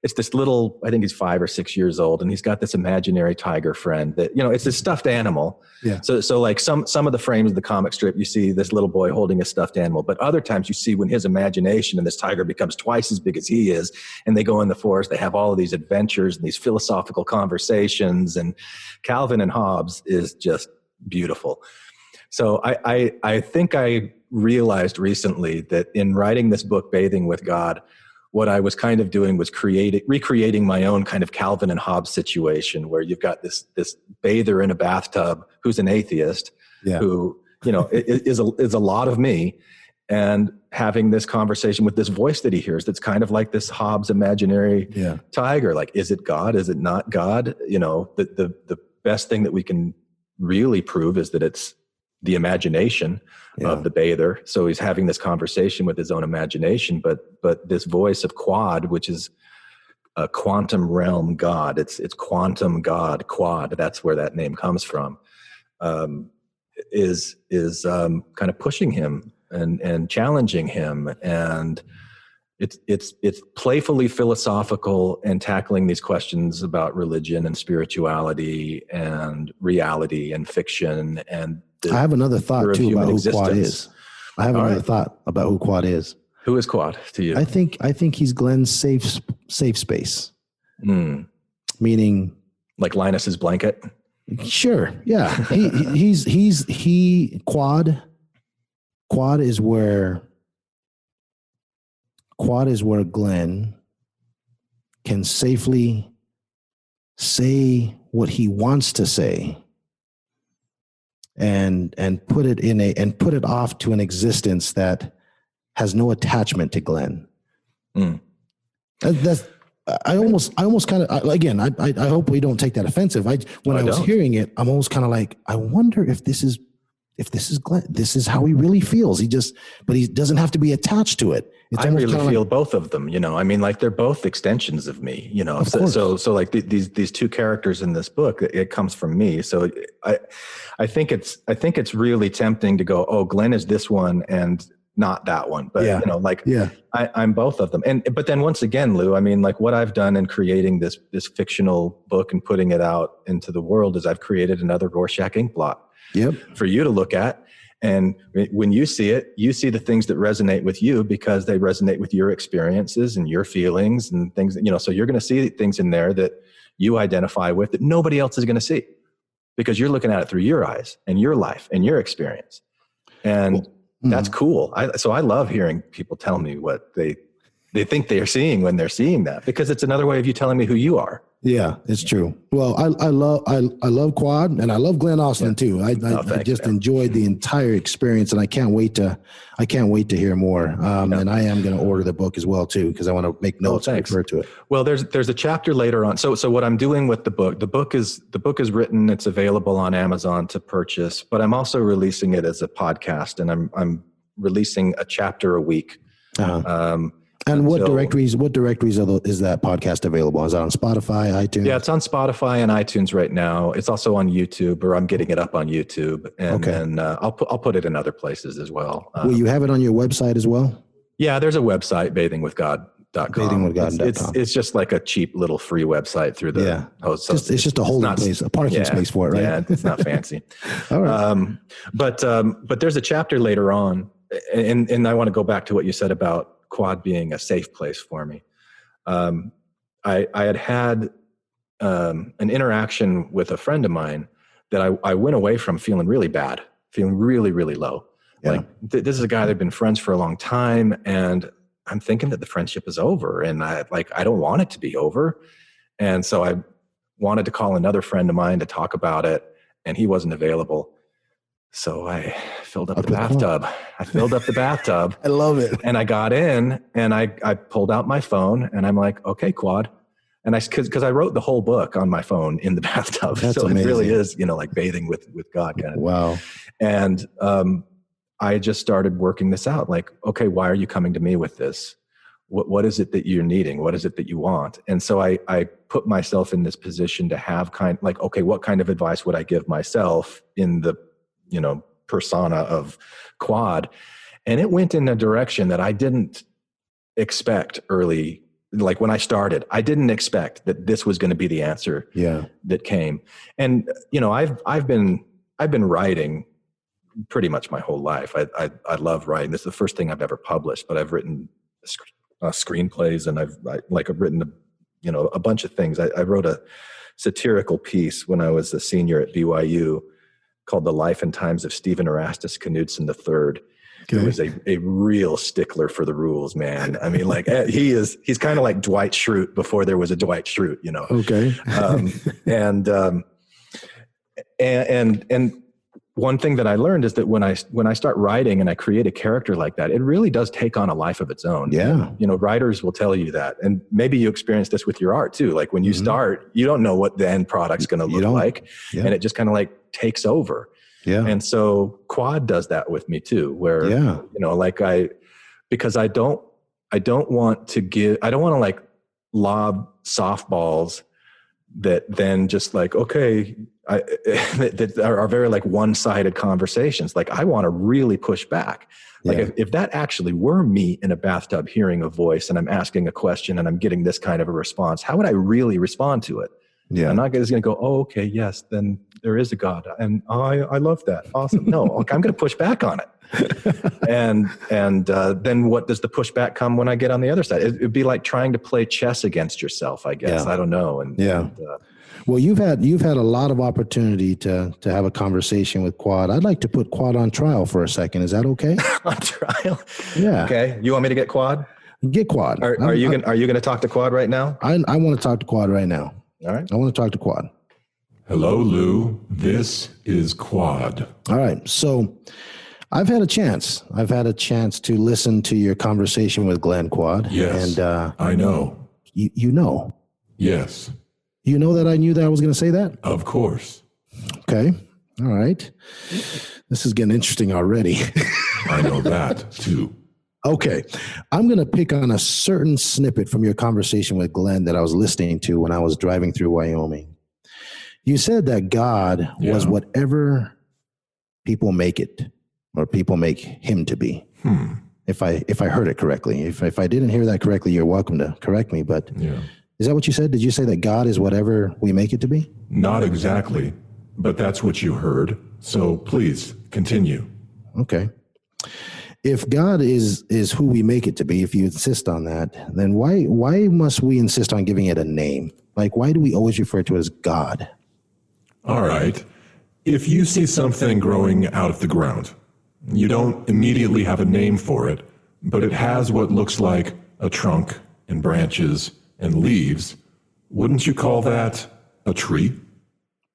it's this little, I think he's 5 or 6 years old, and he's got this imaginary tiger friend that, it's this stuffed animal. Yeah. So like some of the frames of the comic strip, you see this little boy holding a stuffed animal, but other times you see when his imagination and this tiger becomes twice as big as he is, and they go in the forest, they have all of these adventures and these philosophical conversations, and Calvin and Hobbes is just beautiful. So I think I realized recently that in writing this book, Bathing with God, what I was kind of doing was recreating my own kind of Calvin and Hobbes situation, where you've got this bather in a bathtub who's an atheist, who is a lot of me, and having this conversation with this voice that he hears that's kind of like this Hobbes imaginary tiger. Like, is it God? Is it not God? The best thing that we can really prove is that it's the imagination of the bather. So he's having this conversation with his own imagination, but this voice of Quad, which is a quantum realm God, it's quantum God, Quad, that's where that name comes from, is kind of pushing him and challenging him. And it's playfully philosophical and tackling these questions about religion and spirituality and reality and fiction. And I have another thought too about who Quad is. I have another thought about who Quad is. Who is Quad to you? I think he's Glenn's safe space. Meaning, like Linus's blanket. Sure, yeah. Quad is where Glenn can safely say what he wants to say, and put it off to an existence that has no attachment to Glenn. That's I almost kind of, again, I hope we don't take that offensive. When I was hearing it, I'm almost kind of like, I wonder if this is Glenn, this is how he really feels. But he doesn't have to be attached to it. I really feel both of them, I mean, like they're both extensions of me, so like these two characters in this book, it comes from me. So I think it's really tempting to go, oh, Glenn is this one and not that one, but I'm both of them. But then once again, Lou, I mean, like what I've done in creating this fictional book and putting it out into the world is I've created another Rorschach ink blot for you to look at. And when you see it, you see the things that resonate with you because they resonate with your experiences and your feelings and things that, so you're going to see things in there that you identify with that nobody else is going to see because you're looking at it through your eyes and your life and your experience. And that's cool. So I love hearing people tell me what they think they are seeing when they're seeing that, because it's another way of you telling me who you are. Yeah, it's true. Well, I love Quad and I love Glenn Ostlund too. I just enjoyed the entire experience, and I can't wait to hear more. And I am going to order the book as well too, because I want to make notes and refer to it. Well, there's a chapter later on. So what I'm doing with the book is written. It's available on Amazon to purchase, but I'm also releasing it as a podcast, and I'm releasing a chapter a week. And what directories is that podcast available? Is that on Spotify, iTunes? Yeah, it's on Spotify and iTunes right now. It's also on YouTube, or I'm getting it up on YouTube, and then I'll put it in other places as well. Will you have it on your website as well? Yeah, there's a website, bathingwithgod.com. Bathingwithgod.com. It's just like a cheap little free website through the host. It's just a holding place, a parking space for it, right? Yeah, it's not fancy. All right. But there's a chapter later on, and I want to go back to what you said about Quad being a safe place for me. I had an interaction with a friend of mine that I went away from feeling really bad, feeling really, really low. Yeah. Like this is a guy that had been friends for a long time, and I'm thinking that the friendship is over, and I don't want it to be over. And so I wanted to call another friend of mine to talk about it, and he wasn't available. So I filled up the bathtub. I love it. And I got in and I pulled out my phone and I'm like, okay, Quad. And because I wrote the whole book on my phone in the bathtub. That's so amazing. It really is, like bathing with God kind of. Wow. And I just started working this out. Like, okay, why are you coming to me with this? What is it that you're needing? What is it that you want? And so I put myself in this position to have okay, what kind of advice would I give myself in the persona of Quad? And it went in a direction that I didn't expect early. like when I started, I didn't expect that this was going to be the answer that came. And, I've been writing pretty much my whole life. I love writing. This is the first thing I've ever published, but I've written screenplays, and I've written a bunch of things. I wrote a satirical piece when I was a senior at BYU called The Life and Times of Stephen Erastus Knudsen III. Okay. He was a real stickler for the rules, man. I mean, he's kind of like Dwight Schrute before there was a Dwight Schrute, Okay. And one thing that I learned is that when I start writing and I create a character like that, it really does take on a life of its own. Yeah. Writers will tell you that. And maybe you experience this with your art too. Like when you start, you don't know what the end product's going to look like. Yeah. And it just kind of takes over. Yeah. And so Quad does that with me too, where, because I don't want to lob softballs that then just that are very one-sided conversations. I want to really push back. If that actually were me in a bathtub hearing a voice and I'm asking a question and I'm getting this kind of a response, how would I really respond to it? Yeah. I'm not just going to go, oh, okay, yes, then there is a God. And I love that. Awesome. No, I'm going to push back on it. and then what does the pushback come when I get on the other side? It'd be like trying to play chess against yourself, I guess. Yeah. I don't know. Well, you've had a lot of opportunity to have a conversation with Quad. I'd like to put Quad on trial for a second. Is that okay? On trial? Yeah. Okay. You want me to get Quad? Get Quad. Are you going to talk to Quad right now? I want to talk to Quad right now. All right. I want to talk to Quad. Hello, Lou. This is Quad. All right. So I've had a chance to listen to your conversation with Glenn, Quad. Yes. And I know. You know. Yes. You know that I knew that I was going to say that? Of course. Okay. All right. This is getting interesting already. I know that too. Okay. I'm going to pick on a certain snippet from your conversation with Glenn that I was listening to when I was driving through Wyoming. You said that God was whatever people make it, or people make him to be. If I heard it correctly. If I didn't hear that correctly, you're welcome to correct me. But is that what you said? Did you say that God is whatever we make it to be? Not exactly, but that's what you heard. So please continue. Okay. If God is who we make it to be, if you insist on that, then why must we insist on giving it a name? Why do we always refer to it as God? All right. If you see something growing out of the ground, you don't immediately have a name for it, but it has what looks like a trunk and branches and leaves, wouldn't you call that a tree?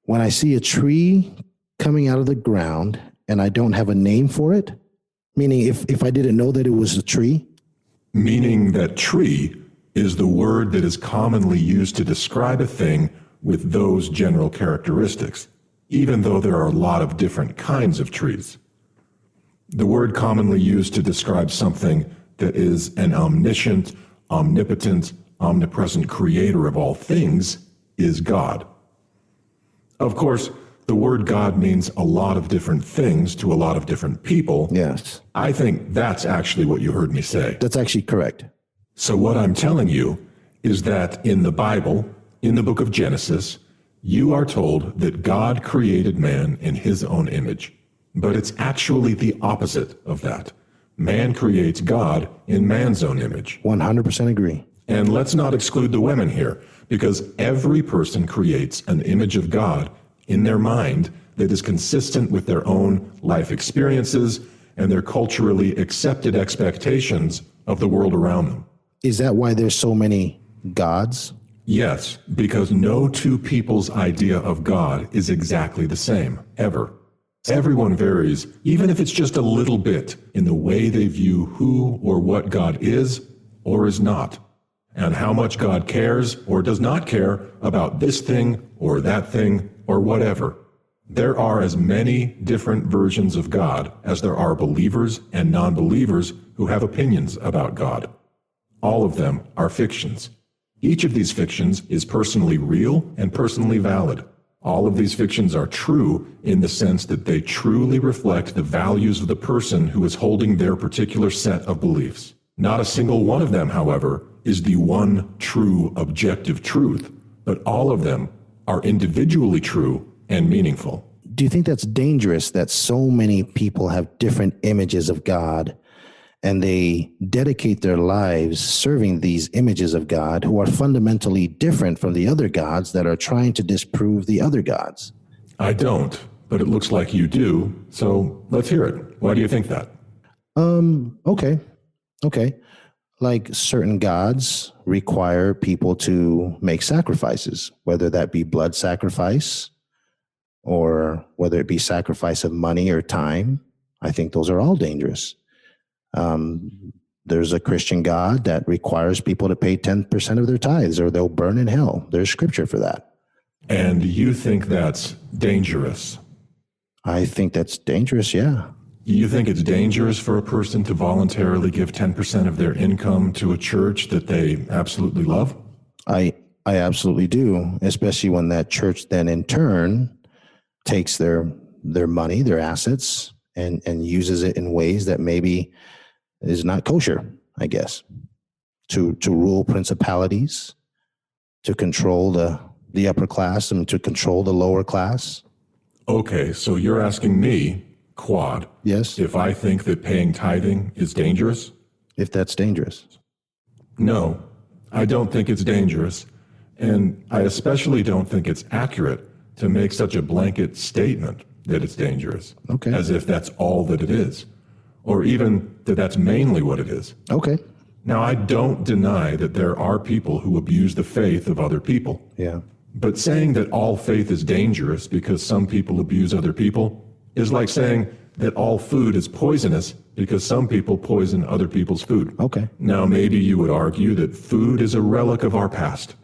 When I see a tree coming out of the ground and I don't have a name for it, meaning if I didn't know that it was a tree? Meaning that tree is the word that is commonly used to describe a thing with those general characteristics, even though there are a lot of different kinds of trees. The word commonly used to describe something that is an omniscient, omnipotent, omnipresent creator of all things is God. Of course, the word God means a lot of different things to a lot of different people. Yes. I think that's actually what you heard me say. That's actually correct. So what I'm telling you is that in the Bible, in the book of Genesis, you are told that God created man in his own image. But it's actually the opposite of that. Man creates God in man's own image. 100% agree. And let's not exclude the women here, because every person creates an image of God in their mind that is consistent with their own life experiences and their culturally accepted expectations of the world around them. Is that why there's so many gods? Yes, because no two people's idea of God is exactly the same, ever. Everyone varies, even if it's just a little bit, in the way they view who or what God is or is not, and how much God cares or does not care about this thing or that thing or whatever. There are as many different versions of God as there are believers and non-believers who have opinions about God. All of them are fictions. Each of these fictions is personally real and personally valid. All of these fictions are true in the sense that they truly reflect the values of the person who is holding their particular set of beliefs. Not a single one of them, however, is the one true objective truth, but all of them are individually true and meaningful. Do you think that's dangerous that so many people have different images of God and they dedicate their lives serving these images of God who are fundamentally different from the other gods that are trying to disprove the other gods? I don't, but it looks like you do, so let's hear it. Why do you think that? Okay. Like certain gods require people to make sacrifices, whether that be blood sacrifice or whether it be sacrifice of money or time. I think those are all dangerous. There's a Christian God that requires people to pay 10% of their tithes or they'll burn in hell. There's scripture for that. And you think that's dangerous? I think that's dangerous, yeah. You think it's dangerous for a person to voluntarily give 10% of their income to a church that they absolutely love? I absolutely do, especially when that church then in turn takes their money, their assets, and uses it in ways that maybe is not kosher, I guess, to rule principalities, to control the upper class and to control the lower class. Okay, so you're asking me, Quad, Yes, if I think that paying tithing is dangerous? if that's dangerous. No, I don't think it's dangerous. And I especially don't think it's accurate to make such a blanket statement that it's dangerous. Okay. As if that's all that it is. Or even that that's mainly what it is. Okay. Now, I don't deny that there are people who abuse the faith of other people. Yeah. But saying that all faith is dangerous because some people abuse other people is like saying that all food is poisonous because some people poison other people's food. Okay. Now, maybe you would argue that food is a relic of our past,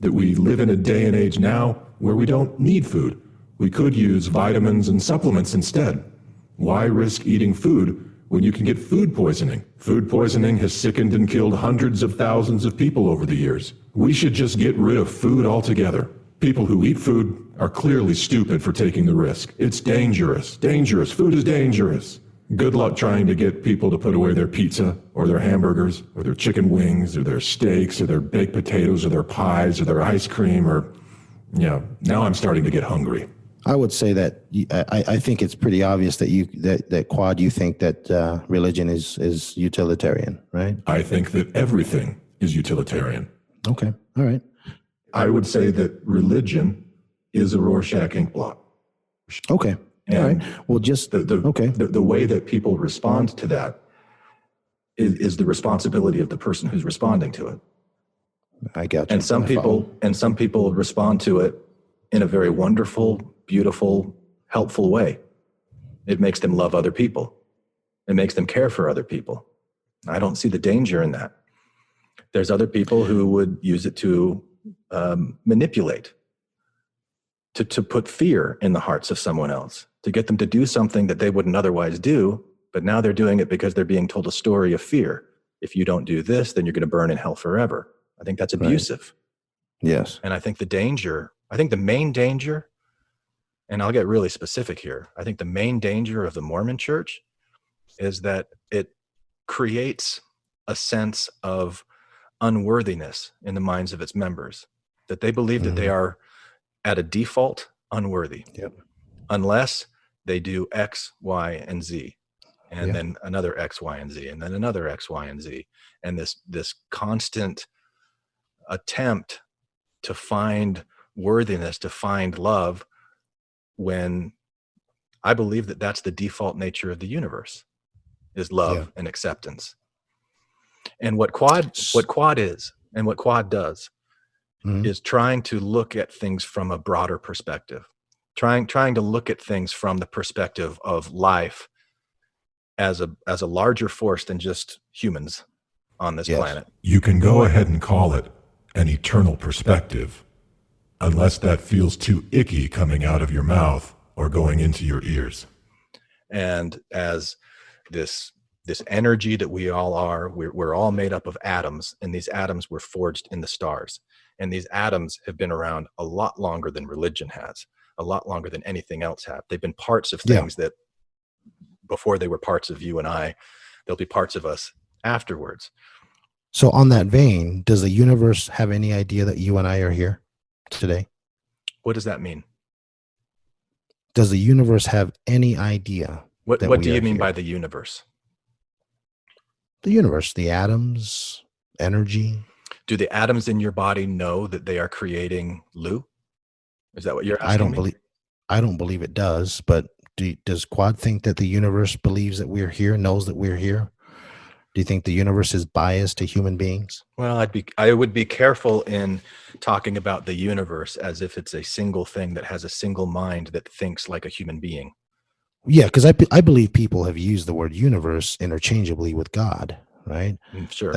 that we live in a day and age now where we don't need food. We could use vitamins and supplements instead. Why risk eating food when you can get food poisoning? Food poisoning has sickened and killed hundreds of thousands of people over the years. We should just get rid of food altogether. People who eat food are clearly stupid for taking the risk. It's dangerous. Dangerous. Food is dangerous. Good luck trying to get people to put away their pizza or their hamburgers or their chicken wings or their steaks or their baked potatoes or their pies or their ice cream or, now I'm starting to get hungry. I would say that I think it's pretty obvious that Quad, you think that religion is utilitarian, right? I think that everything is utilitarian. Okay. All right. I would say that religion is a Rorschach ink blot. Okay. All right. Well, just okay. The way that people respond to that is the responsibility of the person who's responding to it. I got you. And some people respond to it in a very wonderful, beautiful, helpful way. It makes them love other people. It makes them care for other people. I don't see the danger in that. There's other people who would use it to manipulate, to put fear in the hearts of someone else, to get them to do something that they wouldn't otherwise do, but now they're doing it because they're being told a story of fear. If you don't do this, then you're going to burn in hell forever. I think that's abusive. Right. Yes. And I think the main danger, and I'll get really specific here, I think the main danger of the Mormon church is that it creates a sense of unworthiness in the minds of its members, that they believe that they are at a default unworthy, unless they do X, Y, and Z, and then another X, Y, and Z, and then another X, Y, and Z. And this constant attempt to find worthiness, to find love, when I believe that that's the default nature of the universe, is love and acceptance. And what quad is, and what quad does, is trying to look at things from a broader perspective, trying to look at things from the perspective of life as a larger force than just humans on this planet. You can go ahead and call it an eternal perspective, unless that feels too icky coming out of your mouth or going into your ears. And as this energy that we all are, we're all made up of atoms, and these atoms were forged in the stars. And these atoms have been around a lot longer than religion has, a lot longer than anything else have. They've been parts of things that before they were parts of you and I, they'll be parts of us afterwards. So on that vein, does the universe have any idea that you and I are here today? What does that mean? Does the universe have any idea? What that do we you are mean here? by the universe? The universe, the atoms, energy. Do the atoms in your body know that they are creating Lou? Is that what you're asking me? I don't believe it does, but does Quad think that the universe believes that we're here, knows that we're here? Do you think the universe is biased to human beings? Well, I would be careful in talking about the universe as if it's a single thing that has a single mind that thinks like a human being. Yeah, because I believe people have used the word universe interchangeably with God, right? Sure.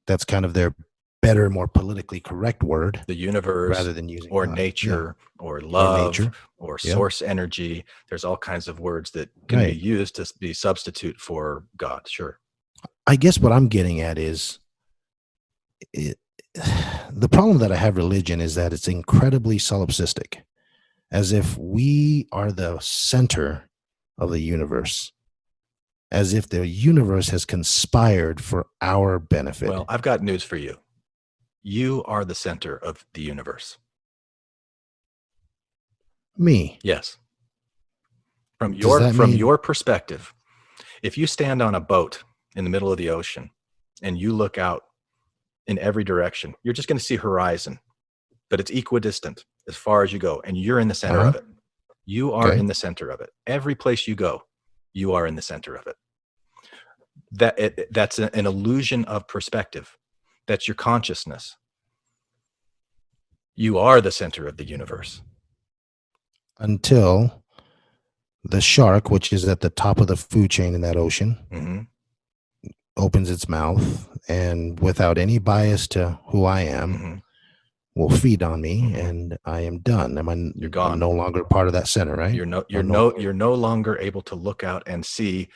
That's kind of their better, more politically correct word. The universe, rather than using or God. nature, Yeah. or love, nature. or Yeah. source energy. There's all kinds of words that can be used to be substitute for God. Sure. I guess what I'm getting at is the problem that I have religion is that it's incredibly solipsistic, as if we are the center of the universe, as if the universe has conspired for our benefit. Well, I've got news for you. You are the center of the universe. Me? Yes. From your perspective, if you stand on a boat in the middle of the ocean and you look out in every direction, you're just going to see horizon, but it's equidistant as far as you go, and you're in the center of it. You are in the center of it. Every place you go, you are in the center of it. That's an illusion of perspective. That's your consciousness. You are the center of the universe. Until the shark, which is at the top of the food chain in that ocean, opens its mouth, and without any bias to who I am, will feed on me, and I am done. You're gone. I'm no longer part of that center, right? You're no longer able to look out and see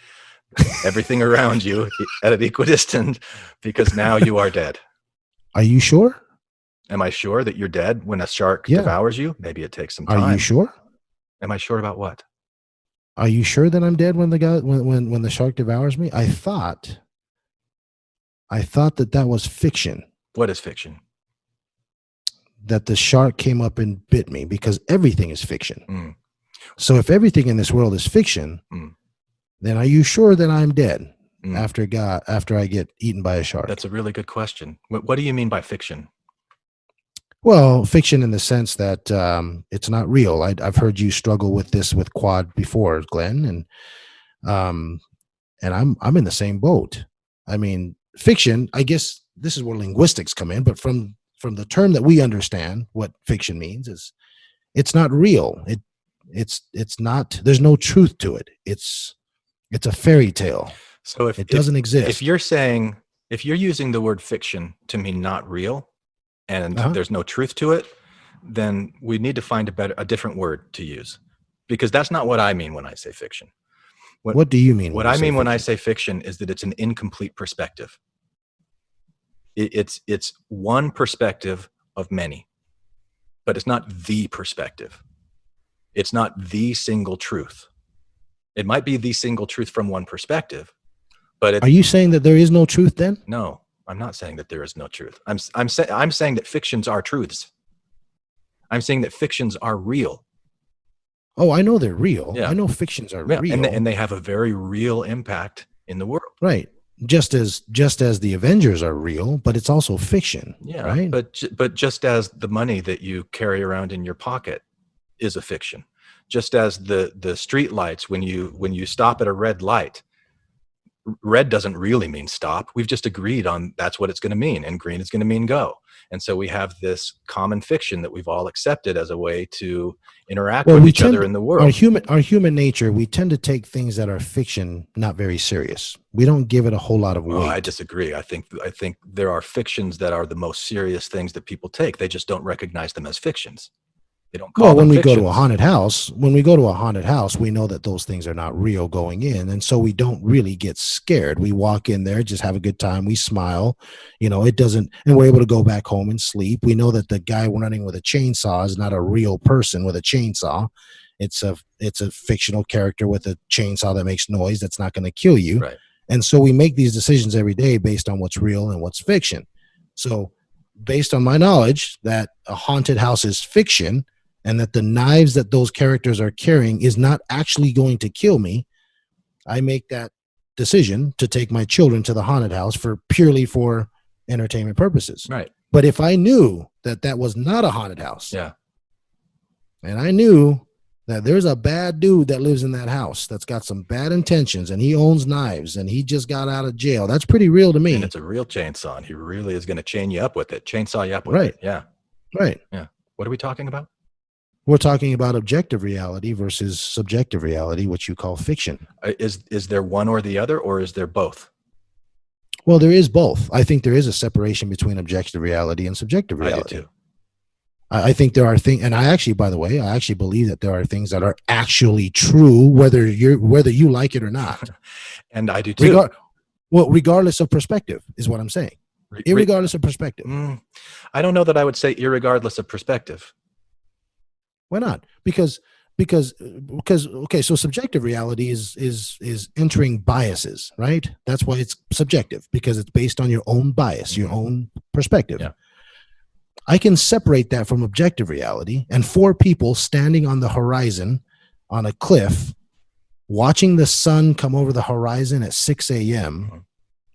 everything around you at an equidistant, because now you are dead. Are you sure? Am I sure that you're dead when a shark devours you? Maybe it takes some time. Are you sure? Am I sure about what? Are you sure that I'm dead when the shark devours me? I thought that was fiction. What is fiction? That the shark came up and bit me, because everything is fiction. So if everything in this world is fiction, then are you sure that I'm dead after I get eaten by a shark? That's a really good question. What do you mean by fiction? Well, fiction in the sense that it's not real. I've heard you struggle with this with Quad before, Glenn, and I'm in the same boat. I mean, fiction, I guess this is where linguistics come in, but from the term that we understand, what fiction means is it's not real. It's not, there's no truth to it. It's a fairy tale. So it doesn't exist. If you're using the word fiction to mean not real, and there's no truth to it, then we need to find a different word to use, because that's not what I mean when I say fiction. What do you mean? What I mean when I say fiction is that it's an incomplete perspective. It's one perspective of many, but it's not the perspective. It's not the single truth. It might be the single truth from one perspective, but are you saying that there is no truth then? No, I'm not saying that there is no truth. I'm saying that fictions are truths. I'm saying that fictions are real. Oh, I know they're real. Yeah. I know fictions are real, and they have a very real impact in the world. Right. Just as the Avengers are real, but it's also fiction. Yeah. Right. But just as the money that you carry around in your pocket is a fiction, just as the street lights, when you stop at a red light, red doesn't really mean stop. We've just agreed on that's what it's going to mean, and green is going to mean go. And so we have this common fiction that we've all accepted as a way to interact with each other in the world. Our human nature, we tend to take things that are fiction not very serious. We don't give it a whole lot of weight. I disagree. I think there are fictions that are the most serious things that people take. They just don't recognize them as fictions. They don't call them when we fictions. go to a haunted house, we know that those things are not real going in, and so we don't really get scared. We walk in there, just have a good time, we smile, it doesn't, and we're able to go back home and sleep. We know that the guy running with a chainsaw is not a real person with a chainsaw. It's a fictional character with a chainsaw that makes noise that's not going to kill you. Right. And so we make these decisions every day based on what's real and what's fiction. So based on my knowledge that a haunted house is fiction and that the knives that those characters are carrying is not actually going to kill me, I make that decision to take my children to the haunted house purely for entertainment purposes. Right. But if I knew that that was not a haunted house, Yeah. and I knew that there's a bad dude that lives in that house that's got some bad intentions and he owns knives and he just got out of jail, that's pretty real to me. And it's a real chainsaw, and he really is going to chainsaw you up with it. Right. Yeah. Right. Yeah. What are we talking about? We're talking about objective reality versus subjective reality, which you call fiction. Is there one or the other, or is there both? Well, there is both. I think there is a separation between objective reality and subjective reality. I do too. I think there are things, and I actually, by the way, I actually believe that there are things that are actually true, whether you like it or not. And I do too. Regardless of perspective is what I'm saying. Irregardless of perspective. I don't know that I would say irregardless of perspective. Why not? Because okay, so subjective reality is entering biases, right? That's why it's subjective, because it's based on your own bias, your own perspective. Yeah. I can separate that from objective reality, and 4 people standing on the horizon on a cliff watching the sun come over the horizon at 6 a.m.,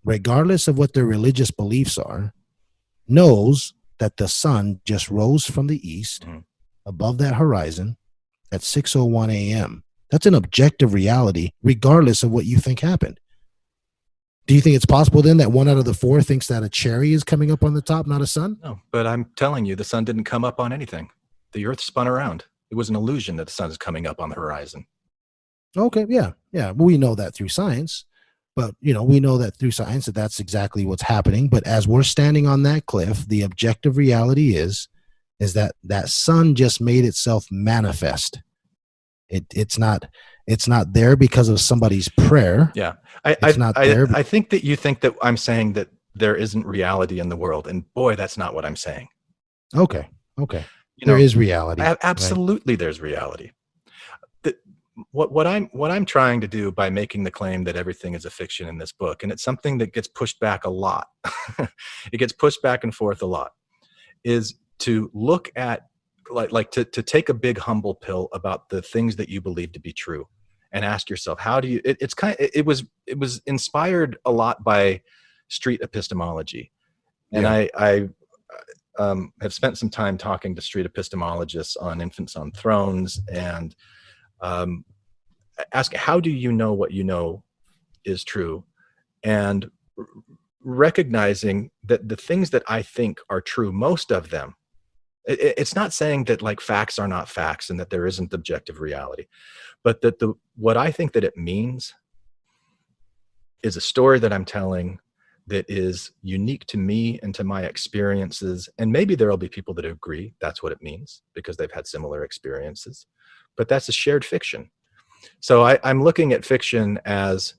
regardless of what their religious beliefs are, knows that the sun just rose from the east above that horizon at 6:01 a.m. That's an objective reality, regardless of what you think happened. Do you think it's possible then that 1 out of the 4 thinks that a cherry is coming up on the top, not a sun? No, but I'm telling you, the sun didn't come up on anything. The earth spun around. It was an illusion that the sun is coming up on the horizon. Okay, yeah. We know that through science, but we know that through science that's exactly what's happening. But as we're standing on that cliff, the objective reality is that sun just made itself manifest. It's not there because of somebody's prayer. Yeah. I think that you think that I'm saying that there isn't reality in the world, and boy, that's not what I'm saying. Okay. There is reality. Absolutely, right? There's reality. What I'm trying to do by making the claim that everything is a fiction in this book, and it's something that gets pushed back a lot, it gets pushed back and forth a lot, is to look at to take a big humble pill about the things that you believe to be true, and ask yourself, how do you? It was inspired a lot by street epistemology, and I have spent some time talking to street epistemologists on Infants on Thrones, and ask, how do you know what you know is true? And recognizing that the things that I think are true, most of them, it's not saying that like facts are not facts and that there isn't objective reality, but that what I think that it means is a story that I'm telling that is unique to me and to my experiences. And maybe there'll be people that agree that's what it means because they've had similar experiences, but that's a shared fiction. So I'm looking at fiction as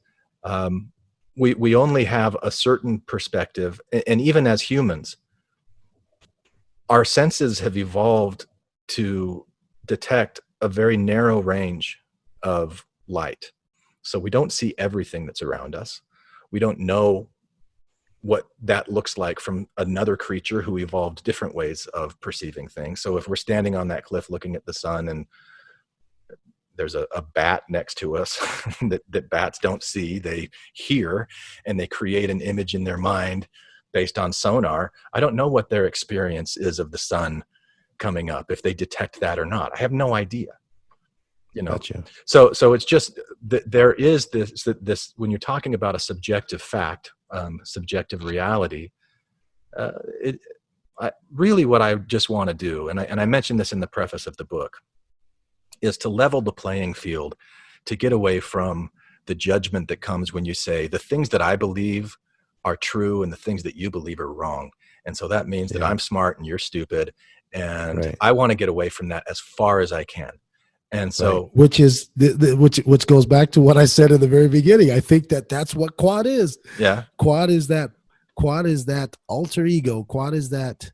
we only have a certain perspective, and even as humans, our senses have evolved to detect a very narrow range of light. So we don't see everything that's around us. We don't know what that looks like from another creature who evolved different ways of perceiving things. So if we're standing on that cliff looking at the sun and there's a bat next to us that bats don't see, they hear, and they create an image in their mind based on sonar. I don't know what their experience is of the sun coming up, if they detect that or not. I have no idea. Gotcha. So it's just that there is this when you're talking about a subjective fact, subjective reality, really what I just want to do, and I mentioned this in the preface of the book, is to level the playing field, to get away from the judgment that comes when you say the things that I believe are true and the things that you believe are wrong. And so that means that I'm smart and you're stupid. And I want to get away from that as far as I can. And so, which is which goes back to what I said in the very beginning. I think that's what quad is. Yeah. Quad is that alter ego. Quad is that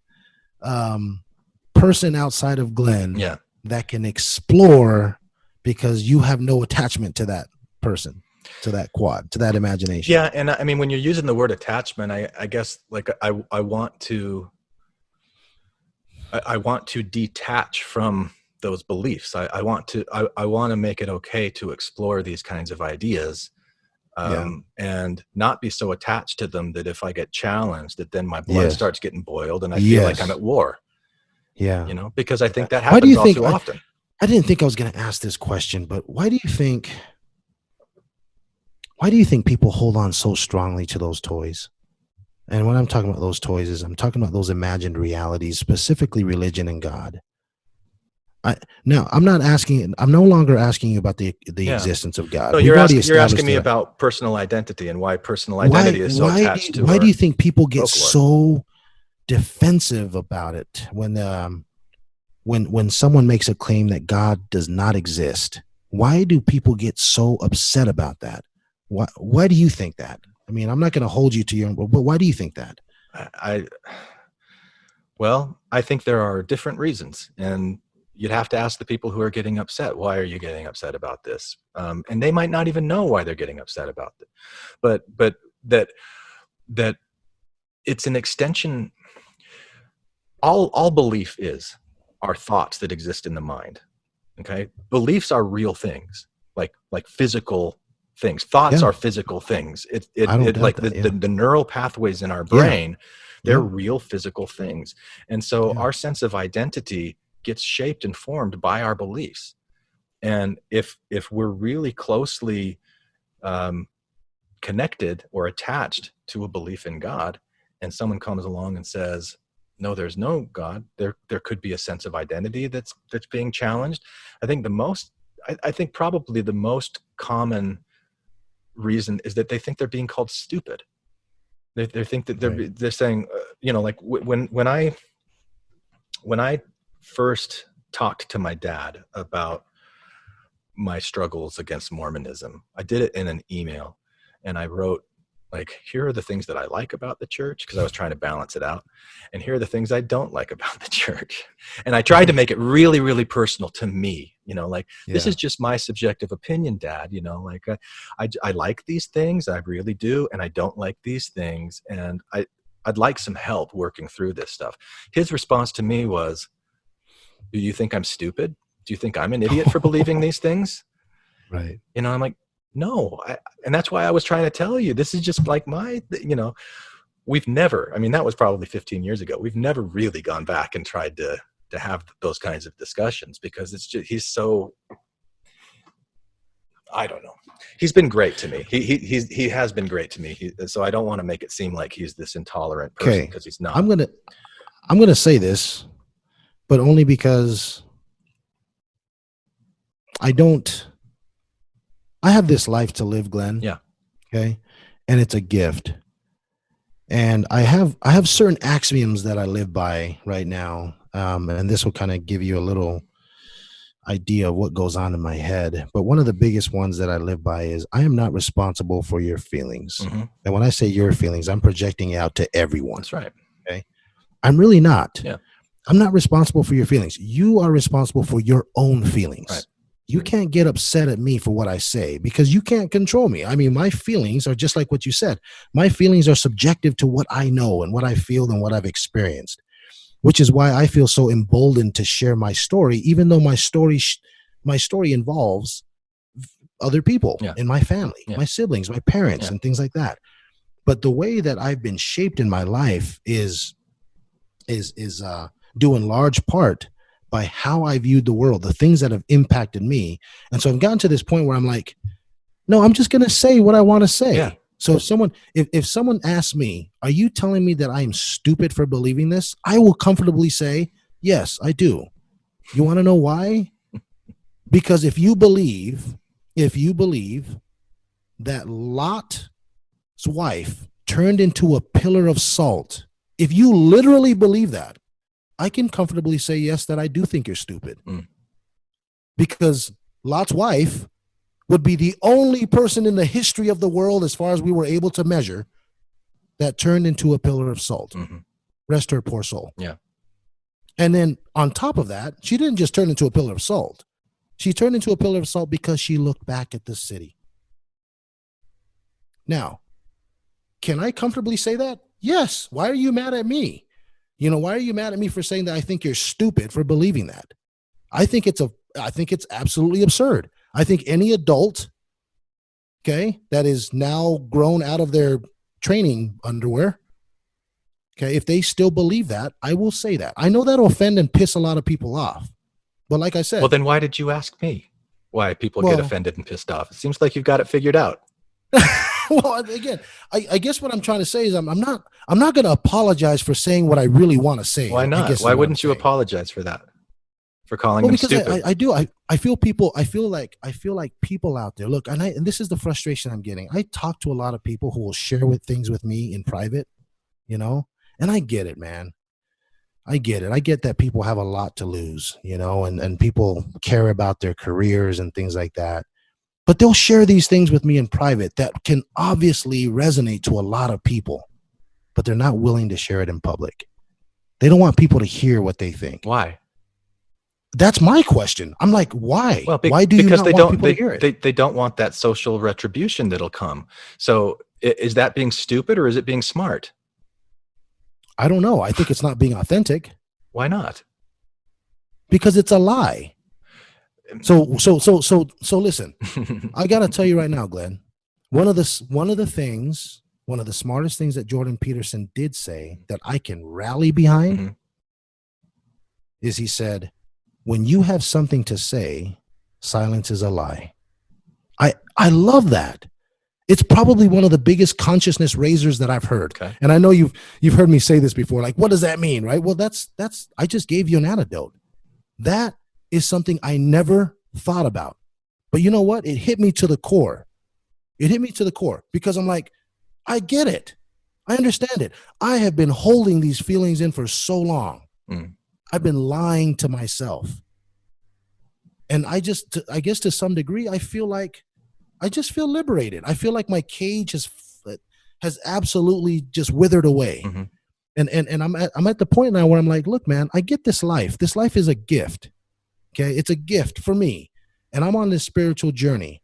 person outside of Glenn that can explore because you have no attachment to that person. to that quad, to that imagination. Yeah, and I mean, when you're using the word attachment, I guess like I want to detach from those beliefs. I want to make it okay to explore these kinds of ideas, and not be so attached to them that if I get challenged, that then my blood starts getting boiled and I feel like I'm at war. Yeah. You know, because I think that happens all too often. I didn't think I was going to ask this question, but why do you think people hold on so strongly to those toys? And when I'm talking about those toys is I'm talking about those imagined realities, specifically religion and God. I'm no longer asking you about the existence of God. So you're asking me about personal identity and why personal identity is so attached to. Why do you think people get so defensive about it when someone makes a claim that God does not exist? Why do people get so upset about that? Why do you think that? I mean, I'm not going to hold you to your, but why do you think that? Well, I think there are different reasons, and you'd have to ask the people who are getting upset, why are you getting upset about this? And they might not even know why they're getting upset about it. But that it's an extension. All belief are thoughts that exist in the mind. Okay. Beliefs are real things, like physical things. Thoughts are physical things. The neural pathways in our brain, they're real physical things. And so our sense of identity gets shaped and formed by our beliefs. And if we're really closely connected or attached to a belief in God, and someone comes along and says, no, there's no God, there could be a sense of identity that's being challenged. I think probably the most common reason is that they think they're being called stupid. They think that they're saying, like when I first talked to my dad about my struggles against Mormonism, I did it in an email, and I wrote, like, here are the things that I like about the church, because I was trying to balance it out, and here are the things I don't like about the church. And I tried to make it really, really personal to me, this is just my subjective opinion, Dad, like I like these things, I really do, and I don't like these things, and I'd like some help working through this stuff. His response to me was, do you think I'm stupid? Do you think I'm an idiot for believing these things? Right. I'm like, no. And that's why I was trying to tell you, this is just like we've never, that was probably 15 years ago. We've never really gone back and tried to have those kinds of discussions, because it's just, he's so, I don't know. He's been great to me. He has been great to me. So I don't want to make it seem like he's this intolerant person, because he's not. I'm going to say this, but only because I have this life to live, Glenn. Yeah. Okay. And it's a gift. And I have certain axioms that I live by right now. And this will kind of give you a little idea of what goes on in my head. But one of the biggest ones that I live by is I am not responsible for your feelings. Mm-hmm. And when I say your feelings, I'm projecting it out to everyone. That's right. Okay. I'm really not. Yeah. I'm not responsible for your feelings. You are responsible for your own feelings. Right. You can't get upset at me for what I say, because you can't control me. I mean, my feelings are just like what you said. My feelings are subjective to what I know and what I feel and what I've experienced, which is why I feel so emboldened to share my story, even though my story involves other people in my family, my siblings, my parents, and things like that. But the way that I've been shaped in my life is due in large part by how I viewed the world, the things that have impacted me. And so I've gotten to this point where I'm like, no, I'm just going to say what I want to say. Yeah. So if someone asks me, are you telling me that I'm stupid for believing this? I will comfortably say, yes, I do. You want to know why? Because if you believe that Lot's wife turned into a pillar of salt, if you literally believe that, I can comfortably say, yes, that I do think you're stupid. Because Lot's wife would be the only person in the history of the world, as far as we were able to measure, that turned into a pillar of salt. Mm-hmm. Rest her poor soul. Yeah. And then on top of that, she didn't just turn into a pillar of salt. She turned into a pillar of salt because she looked back at the city. Now, can I comfortably say that? Yes. Why are you mad at me? Why are you mad at me for saying that I think you're stupid for believing that? I think it's absolutely absurd. I think any adult, okay, that is now grown out of their training underwear, okay, if they still believe that, I will say that. I know that'll offend and piss a lot of people off. But like I said. Well, then why did you ask me why people get offended and pissed off? It seems like you've got it figured out. Well, again, I guess what I'm trying to say is I'm not going to apologize for saying what I really want to say. Why not? Why wouldn't you apologize for that? For calling them because stupid? I do. I feel people. I feel like people out there. Look, and this is the frustration I'm getting. I talk to a lot of people who will share things with me in private, and I get it, man. I get it. I get that people have a lot to lose, and people care about their careers and things like that. But they'll share these things with me in private that can obviously resonate to a lot of people, but they're not willing to share it in public. They don't want people to hear what they think. Why? That's my question. I'm like, why? Well, why do you because not want people to hear it? They don't want that social retribution that'll come. So is that being stupid or is it being smart? I don't know. I think it's not being authentic. Why not? Because it's a lie. So listen, I got to tell you right now, Glenn, one of the smartest things that Jordan Peterson did say that I can rally behind is he said, when you have something to say, silence is a lie. I love that. It's probably one of the biggest consciousness raisers that I've heard. Okay. And I know you've heard me say this before. Like, what does that mean? Right? Well, that's I just gave you an antidote. That is something I never thought about. But you know what? It hit me to the core. Because I'm like, I get it. I understand it. I have been holding these feelings in for so long. I've been lying to myself. And I guess to some degree, I just feel liberated. I feel like my cage has absolutely just withered away. And I'm at the point now where I'm like, look, man, I get this life. This life is a gift. Okay. It's a gift for me. And I'm on this spiritual journey.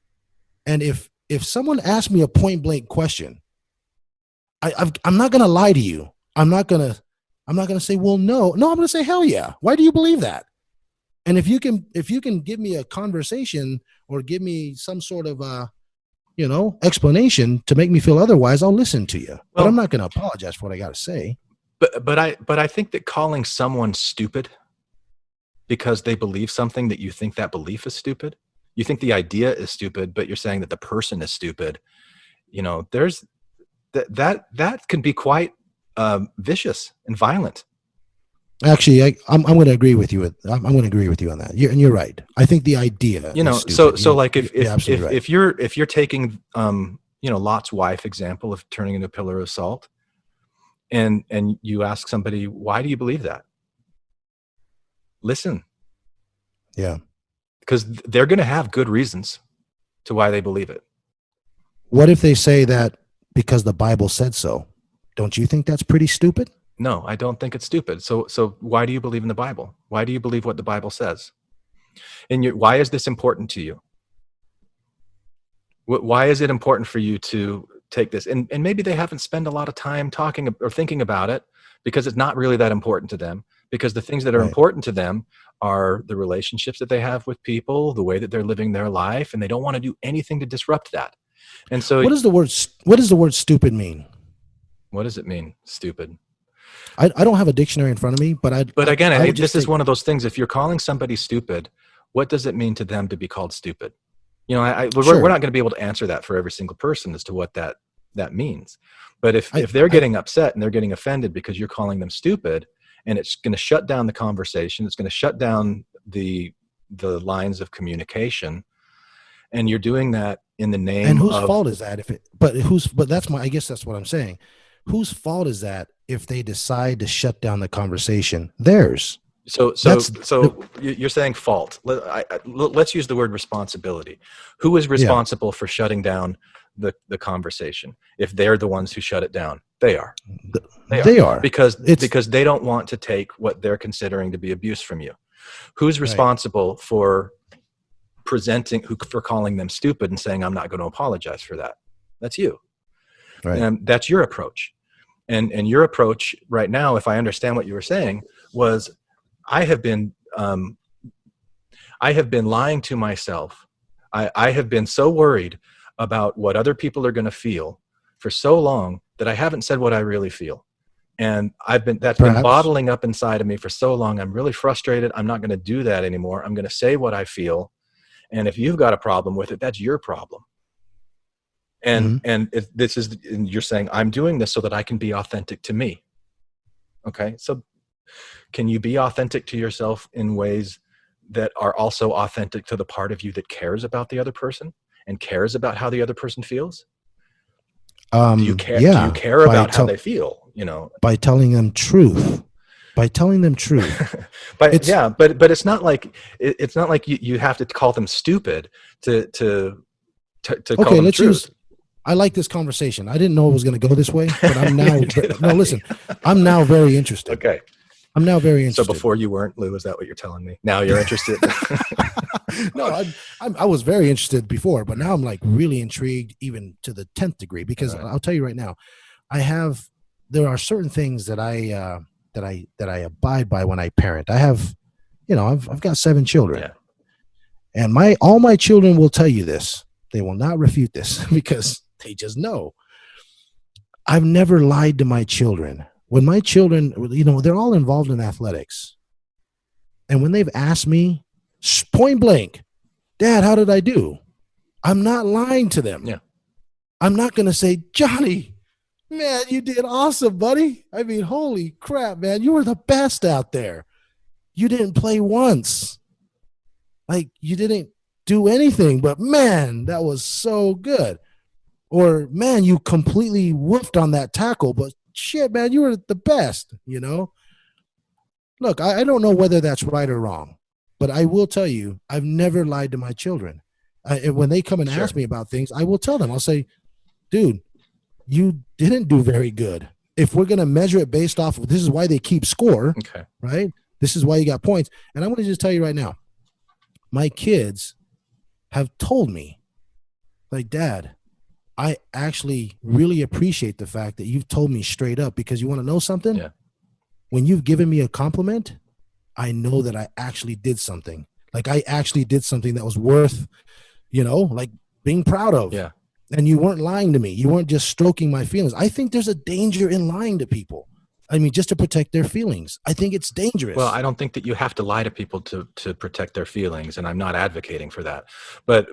And if someone asks me a point blank question, I'm not going to lie to you. I'm not going to say, well, no, I'm going to say, hell yeah. Why do you believe that? And if you can give me a conversation or give me some sort of explanation to make me feel otherwise, I'll listen to you. But I'm not going to apologize for what I got to say. But I think that calling someone stupid because they believe something that you think that belief is stupid, you think the idea is stupid, but you're saying that the person is stupid. There's that can be quite vicious and violent. Actually, I'm going to agree with you. I'm going to agree with you on that. You're right. I think the idea. So like if you're taking Lot's wife example of turning into a pillar of salt, and you ask somebody, why do you believe that? Listen. Yeah. Because they're going to have good reasons to why they believe it. What if they say that because the Bible said so? Don't you think that's pretty stupid? No, I don't think it's stupid. So why do you believe in the Bible? Why do you believe what the Bible says? And why is this important to you? Why is it important for you to take this? And maybe they haven't spent a lot of time talking or thinking about it because it's not really that important to them. Because the things that are important to them are the relationships that they have with people, the way that they're living their life, and they don't want to do anything to disrupt that. And so, what does the word stupid mean? What does it mean, stupid? I don't have a dictionary in front of me, but this is one of those things. If you're calling somebody stupid, what does it mean to them to be called stupid? We're not going to be able to answer that for every single person as to what that means. But if they're getting upset and they're getting offended because you're calling them stupid, and it's going to shut down the conversation, it's going to shut down the lines of communication, and you're doing that in the name. And whose fault is that? I guess that's what I'm saying. Whose fault is that if they decide to shut down the conversation? Theirs. So you're saying fault. Let's use the word responsibility. Who is responsible for shutting down the conversation? If they're the ones who shut it down, they are. They are because they don't want to take what they're considering to be abuse from you. Who's responsible for calling them stupid and saying, I'm not going to apologize for that? That's you. Right. And that's your approach. And your approach right now, if I understand what you were saying, was I have been lying to myself. I have been so worried about what other people are going to feel for so long that I haven't said what I really feel. And that's been bottling up inside of me for so long. I'm really frustrated. I'm not going to do that anymore. I'm going to say what I feel. And if you've got a problem with it, that's your problem. And and you're saying, I'm doing this so that I can be authentic to me. Okay. So can you be authentic to yourself in ways that are also authentic to the part of you that cares about the other person and cares about how the other person feels? Do you care? Yeah, do you care about how they feel? By telling them truth. By telling them truth. But it's not like you have to call them stupid to call them truth. I like this conversation. I didn't know it was going to go this way, but I'm now. No, listen. I'm now very interested. Okay. I'm now very interested. So before you weren't, Lou, is that what you're telling me? Now you're interested? No, I was very interested before, but now I'm like really intrigued, even to the 10th degree, because I'll tell you right now, there are certain things that I abide by when I parent. I have, I've got 7 children, and all my children will tell you this. They will not refute this because they just know. I've never lied to my children. When my children, they're all involved in athletics. And when they've asked me point blank, Dad, how did I do? I'm not lying to them. Yeah. I'm not going to say, Johnny, man, you did awesome, buddy. I mean, holy crap, man. You were the best out there. You didn't play once. Like, you didn't do anything, but man, that was so good. Or, man, you completely whooped on that tackle, but shit, man, you were the best, Look, I don't know whether that's right or wrong, but I will tell you, I've never lied to my children. And when they come and ask me about things, I will tell them. I'll say, dude, you didn't do very good. If we're going to measure it based off of, this is why they keep score, right? This is why you got points. And I'm going to just tell you right now, my kids have told me, like, Dad, I actually really appreciate the fact that you've told me straight up, because you want to know something? Yeah. When you've given me a compliment, I know that I actually did something. Like, I actually did something that was worth, like being proud of. Yeah. And you weren't lying to me. You weren't just stroking my feelings. I think there's a danger in lying to people. I mean, just to protect their feelings. I think it's dangerous. Well, I don't think that you have to lie to people to protect their feelings, and I'm not advocating for that. But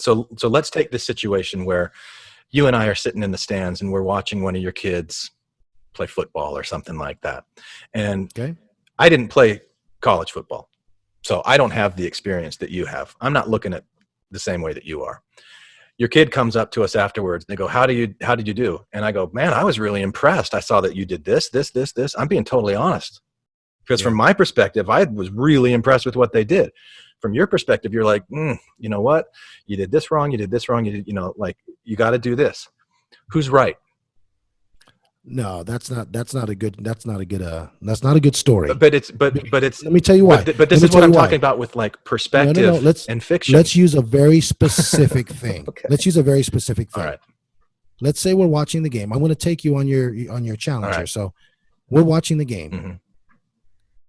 so let's take this situation where you and I are sitting in the stands and we're watching one of your kids play football or something like that. And I didn't play college football, so I don't have the experience that you have. I'm not looking at the same way that you are. Your kid comes up to us afterwards and they go, how did you do? And I go, man, I was really impressed. I saw that you did this. I'm being totally honest, because from my perspective, I was really impressed with what they did. From your perspective, you're like, you know what? You did this wrong. You did this wrong. You did, like, you got to do this. Who's right? No, that's not a good story. But it's let me tell you why. But this is what I'm talking about with like perspective and fiction. Let's use a very specific thing. Okay. Let's use a very specific thing. All right. Let's say we're watching the game. I'm going to take you on your challenge here. So we're watching the game. Mm-hmm.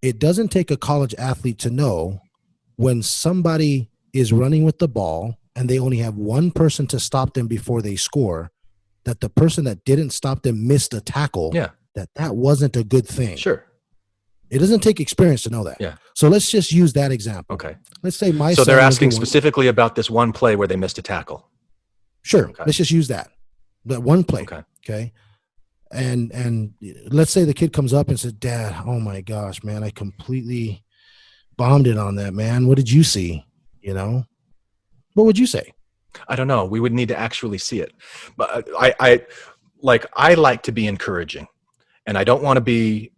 It doesn't take a college athlete to know when somebody is running with the ball and they only have one person to stop them before they score, that the person that didn't stop them missed a tackle, that wasn't a good thing. Sure. It doesn't take experience to know that. Yeah. So let's just use that example. Okay. Let's say So they're asking specifically about this one play where they missed a tackle. Sure. Okay. Let's just use that one play. Okay. And let's say the kid comes up and says, Dad, oh my gosh, man, I completely bombed it on that, man. What did you see? What would you say? I don't know. We would need to actually see it. But I like to be encouraging, and I don't want to be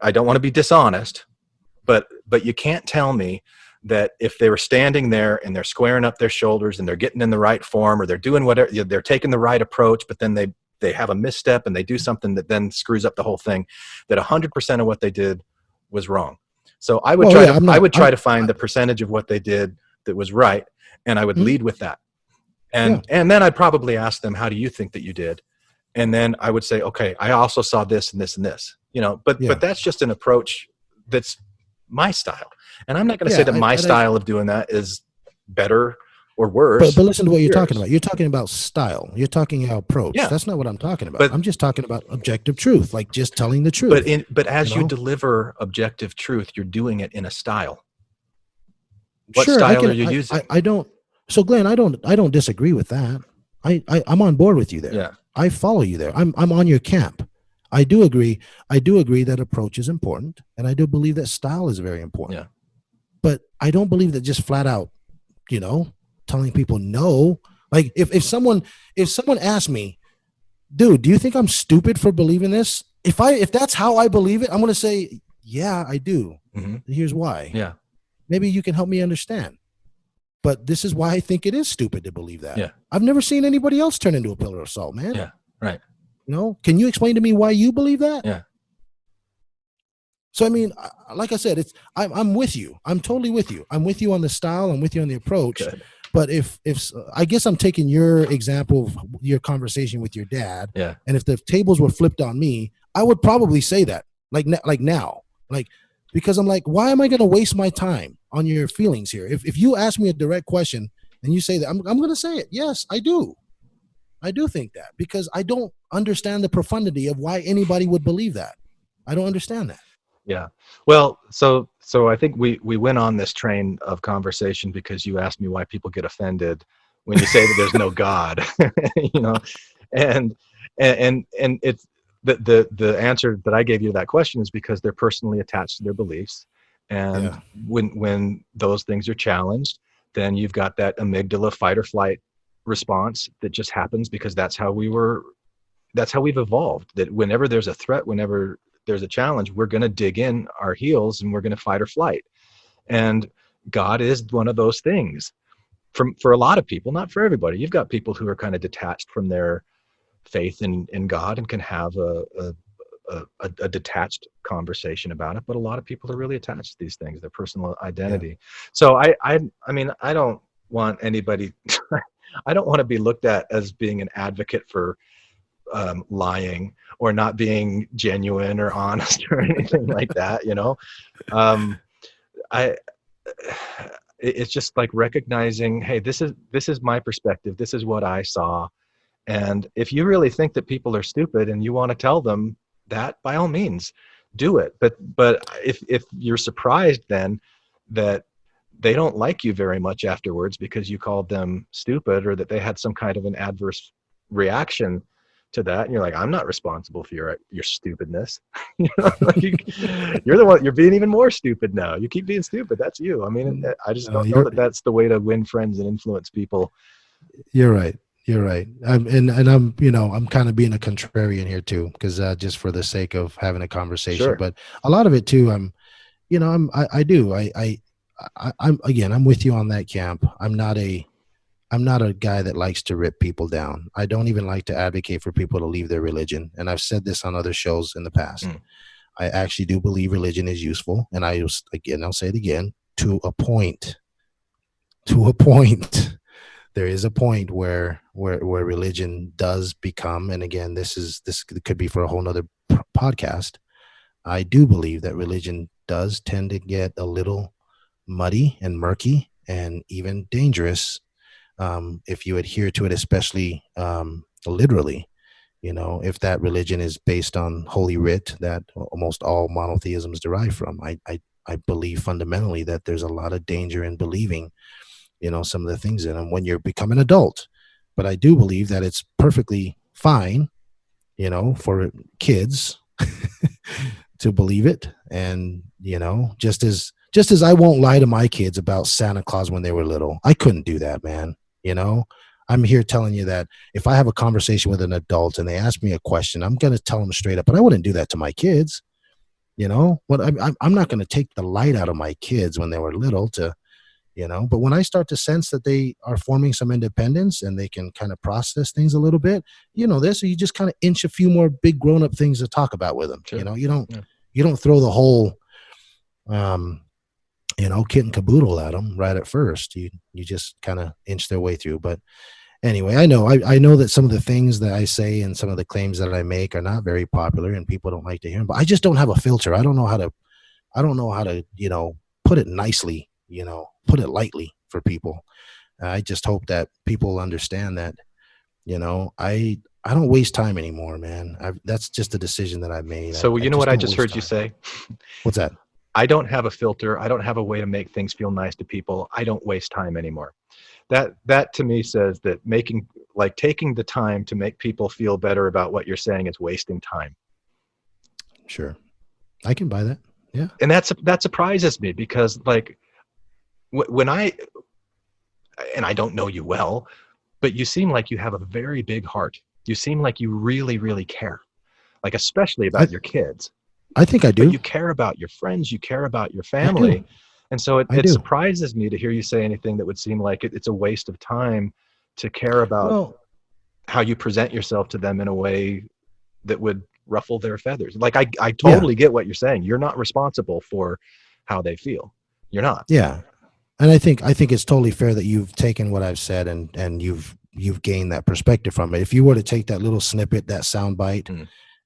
dishonest, but you can't tell me that if they were standing there and they're squaring up their shoulders and they're getting in the right form, or they're doing whatever, they're taking the right approach, but then they have a misstep and they do something that then screws up the whole thing, that 100% of what they did was wrong. So I would try to find the percentage of what they did that was right, and I would lead with that. And then I'd probably ask them, how do you think that you did? And then I would say, okay, I also saw this and this and this, but that's just an approach that's my style. And I'm not going to say that my style of doing that is better or worse. But listen to what you're talking about. You're talking about style. You're talking about approach. Yeah. That's not what I'm talking about. But I'm just talking about objective truth, like just telling the truth. But as you deliver objective truth, you're doing it in a style. What style are you using? I don't. So Glenn, I don't disagree with that. I'm on board with you there. Yeah. I follow you there. I'm on your camp. I do agree that approach is important, and I do believe that style is very important. Yeah. But I don't believe that just flat out, telling people no. Like if someone asks me, dude, do you think I'm stupid for believing this? If that's how I believe it, I'm going to say, yeah, I do. Mm-hmm. Here's why. Yeah. Maybe you can help me understand. But this is why I think it is stupid to believe that. Yeah. I've never seen anybody else turn into a pillar of salt, man. Yeah. Right. Can you explain to me why you believe that? Yeah. So, I mean, like I said, I'm with you. I'm totally with you. I'm with you on the style. I'm with you on the approach. Good. But if I guess I'm taking your example of your conversation with your dad. Yeah. And if the tables were flipped on me, I would probably say that like now, because I'm like, why am I going to waste my time on your feelings here? If you ask me a direct question and you say that, I'm going to say it. Yes, I do. I do think that, because I don't understand the profundity of why anybody would believe that. I don't understand that. Yeah. Well, so I think we went on this train of conversation because you asked me why people get offended when you say that there's no God, and it's the answer that I gave you to that question is because they're personally attached to their beliefs. And when those things are challenged, then you've got that amygdala fight or flight response that just happens because that's how we've evolved, that whenever there's a threat, whenever there's a challenge, we're going to dig in our heels and we're going to fight or flight. And God is one of those things for a lot of people, not for everybody. You've got people who are kind of detached from their faith in God and can have a detached conversation about it. But a lot of people are really attached to these things, their personal identity. Yeah. So I mean, I don't want anybody, I don't want to be looked at as being an advocate for lying or not being genuine or honest or anything like that, it's just like recognizing, hey, this is my perspective, this is what I saw, and if you really think that people are stupid and you want to tell them that, by all means do it. But if you're surprised then that they don't like you very much afterwards because you called them stupid, or that they had some kind of an adverse reaction to that, and you're like, I'm not responsible for your stupidness. You're the one, you're being even more stupid now. You keep being stupid. That's you. I mean, I just don't know that that's the way to win friends and influence people. You're right. I'm kind of being a contrarian here too, because just for the sake of having a conversation. Sure. But a lot of it too, I'm with you on that camp. I'm not a guy that likes to rip people down. I don't even like to advocate for people to leave their religion. And I've said this on other shows in the past. I actually do believe religion is useful. And I'll say it again, to a point. There is a point where religion does become, and again, this could be for a whole nother podcast. I do believe that religion does tend to get a little muddy and murky and even dangerous if you adhere to it, especially literally. If that religion is based on Holy Writ that almost all monotheisms derive from, I believe fundamentally that there's a lot of danger in believing some of the things in them when you're becoming an adult. But I do believe that it's perfectly fine for kids to believe it. And just as I won't lie to my kids about Santa Claus when they were little. I couldn't do that, man. I'm here telling you that if I have a conversation with an adult and they ask me a question, I'm going to tell them straight up, but I wouldn't do that to my kids. I'm not going to take the light out of my kids when they were little but when I start to sense that they are forming some independence and they can kind of process things a little bit, so you just kind of inch a few more big grown-up things to talk about with them. Sure. You don't throw the whole, kit and caboodle at them right at first. You just kind of inch their way through. But anyway, I know that some of the things that I say and some of the claims that I make are not very popular and people don't like to hear them, but I just don't have a filter. I don't know how to, put it nicely, put it lightly for people. I just hope that people understand that, I don't waste time anymore, man. That's just a decision that I've made. So I you know just what I don't just waste heard you time. say? What's that? I don't have a filter. I don't have a way to make things feel nice to people. I don't waste time anymore. That to me says that taking the time to make people feel better about what you're saying is wasting time. Sure. I can buy that. Yeah. And that surprises me because when I don't know you well, but you seem like you have a very big heart. You seem like you really, really care, like especially I, about your kids. I think I But do. you care about your friends, you care about your I do. family. And so I it do. surprises me to hear you say anything that would seem like it's a waste of time to care about Well, how you present yourself to them in a way that would ruffle their feathers. Like I yeah. totally get what you're saying. You're not responsible for how they feel. You're not. Yeah. And I think it's totally fair that you've taken what I've said and you've gained that perspective from it. If you were to take that little snippet, that sound bite,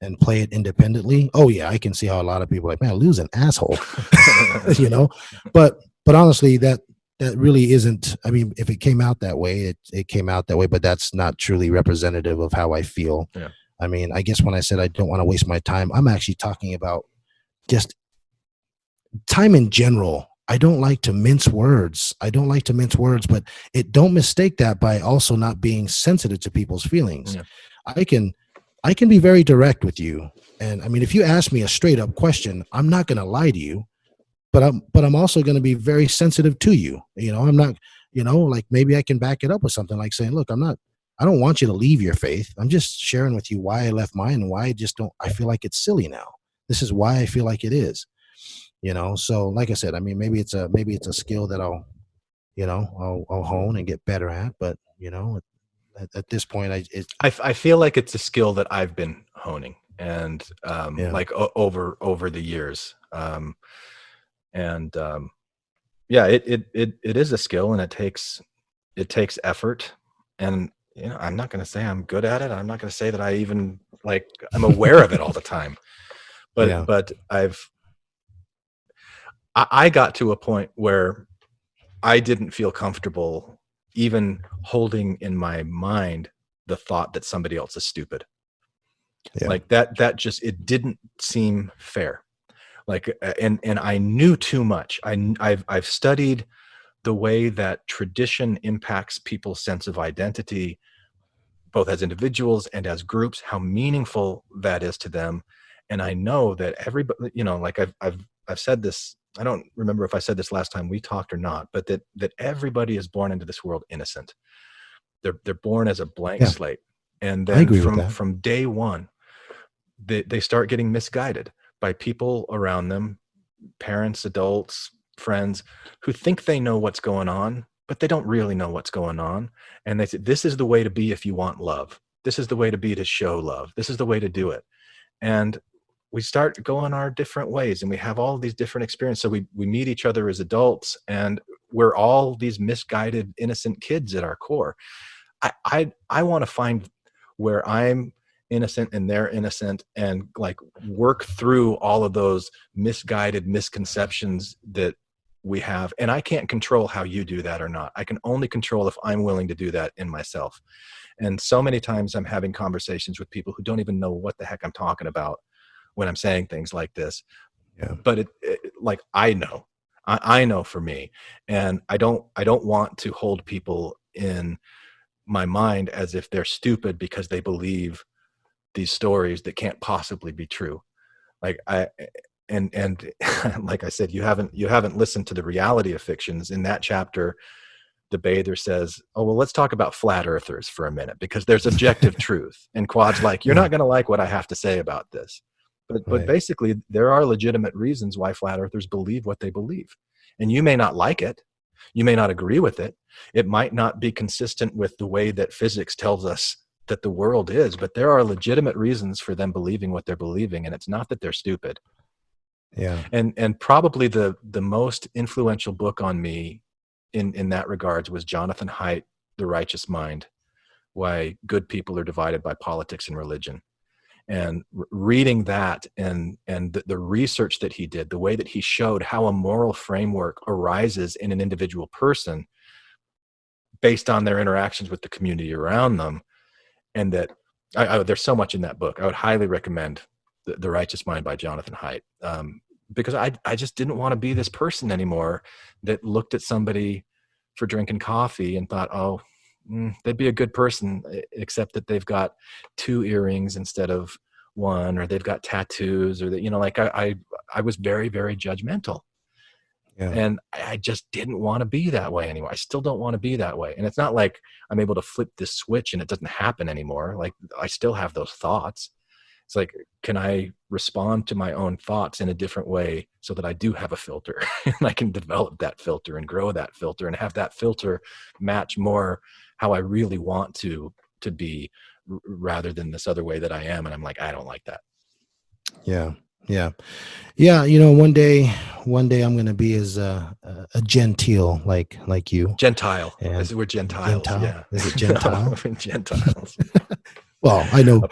and play it independently, oh yeah, I can see how a lot of people are like, man, Lou's an asshole, you know. But honestly, that really isn't. I mean, if it came out that way, it came out that way, but that's not truly representative of how I feel. Yeah. I mean, I guess when I said I don't want to waste my time, I'm actually talking about just time in general. I don't like to mince words. But don't mistake that by also not being sensitive to people's feelings. Yeah. I can be very direct with you. And I mean, if you ask me a straight up question, I'm not going to lie to you, but I'm also going to be very sensitive to you. I'm not, like maybe I can back it up with something like saying, look, I don't want you to leave your faith. I'm just sharing with you why I left mine and why I feel like it's silly now. This is why I feel like it is. So like I said, I mean, maybe it's a skill that I'll hone and get better at, but at this point, I feel like it's a skill that I've been honing and yeah. over the years. Yeah, it is a skill and it takes effort. And I'm not going to say I'm good at it. I'm not going to say that I even I'm aware of it all the time. But Yeah. but I got to a point where I didn't feel comfortable even holding in my mind the thought that somebody else is stupid. Yeah. Like that just, it didn't seem fair. And I knew too much. I've studied the way that tradition impacts people's sense of identity, both as individuals and as groups, how meaningful that is to them. And I know that everybody, I've said this, I don't remember if I said this last time we talked or not, but that everybody is born into this world innocent. They're born as a blank slate. And I then agree with that. from day one, they start getting misguided by people around them, parents, adults, friends, who think they know what's going on, but they don't really know what's going on. And they say, this is the way to be if you want love. This is the way to be to show love. This is the way to do it. And we start going our different ways and we have all these different experiences. So we meet each other as adults and we're all these misguided, innocent kids at our core. I want to find where I'm innocent and they're innocent and work through all of those misguided misconceptions that we have. And I can't control how you do that or not. I can only control if I'm willing to do that in myself. And so many times I'm having conversations with people who don't even know what the heck I'm talking about when I'm saying things like this. Yeah. But I know for me, and I don't want to hold people in my mind as if they're stupid because they believe these stories that can't possibly be true. Like I said, you haven't listened to the reality of fictions. In that chapter, the bather says, oh, well, let's talk about flat earthers for a minute because there's objective truth. And Quad's like, you're not going to like what I have to say about this. But basically, there are legitimate reasons why flat earthers believe what they believe. And you may not like it. You may not agree with it. It might not be consistent with the way that physics tells us that the world is, but there are legitimate reasons for them believing what they're believing. And it's not that they're stupid. Yeah. And probably the most influential book on me in that regards was Jonathan Haidt, The Righteous Mind. why good people are divided by politics and religion. And reading that and the research that he did, the way that he showed how a moral framework arises in an individual person based on their interactions with the community around them, and that there's so much in that book. I would highly recommend The Righteous Mind by Jonathan Haidt, because I just didn't want to be this person anymore that looked at somebody for drinking coffee and thought, oh, they'd be a good person, except that they've got 2 earrings instead of 1, or they've got tattoos, or that, like I was very, very judgmental. Yeah. And I just didn't want to be that way anymore. I still don't want to be that way. And it's not like I'm able to flip this switch and it doesn't happen anymore. Like, I still have those thoughts. It's like, can I respond to my own thoughts in a different way so that I do have a filter and I can develop that filter and grow that filter and have that filter match more how I really want to be, rather than this other way that I am. And I'm like, I don't like that. Yeah. One day I'm going to be as a gentile like you. Gentile. We're Gentiles. Gentile? Yeah. Is it Gentile? Gentiles. Well, I know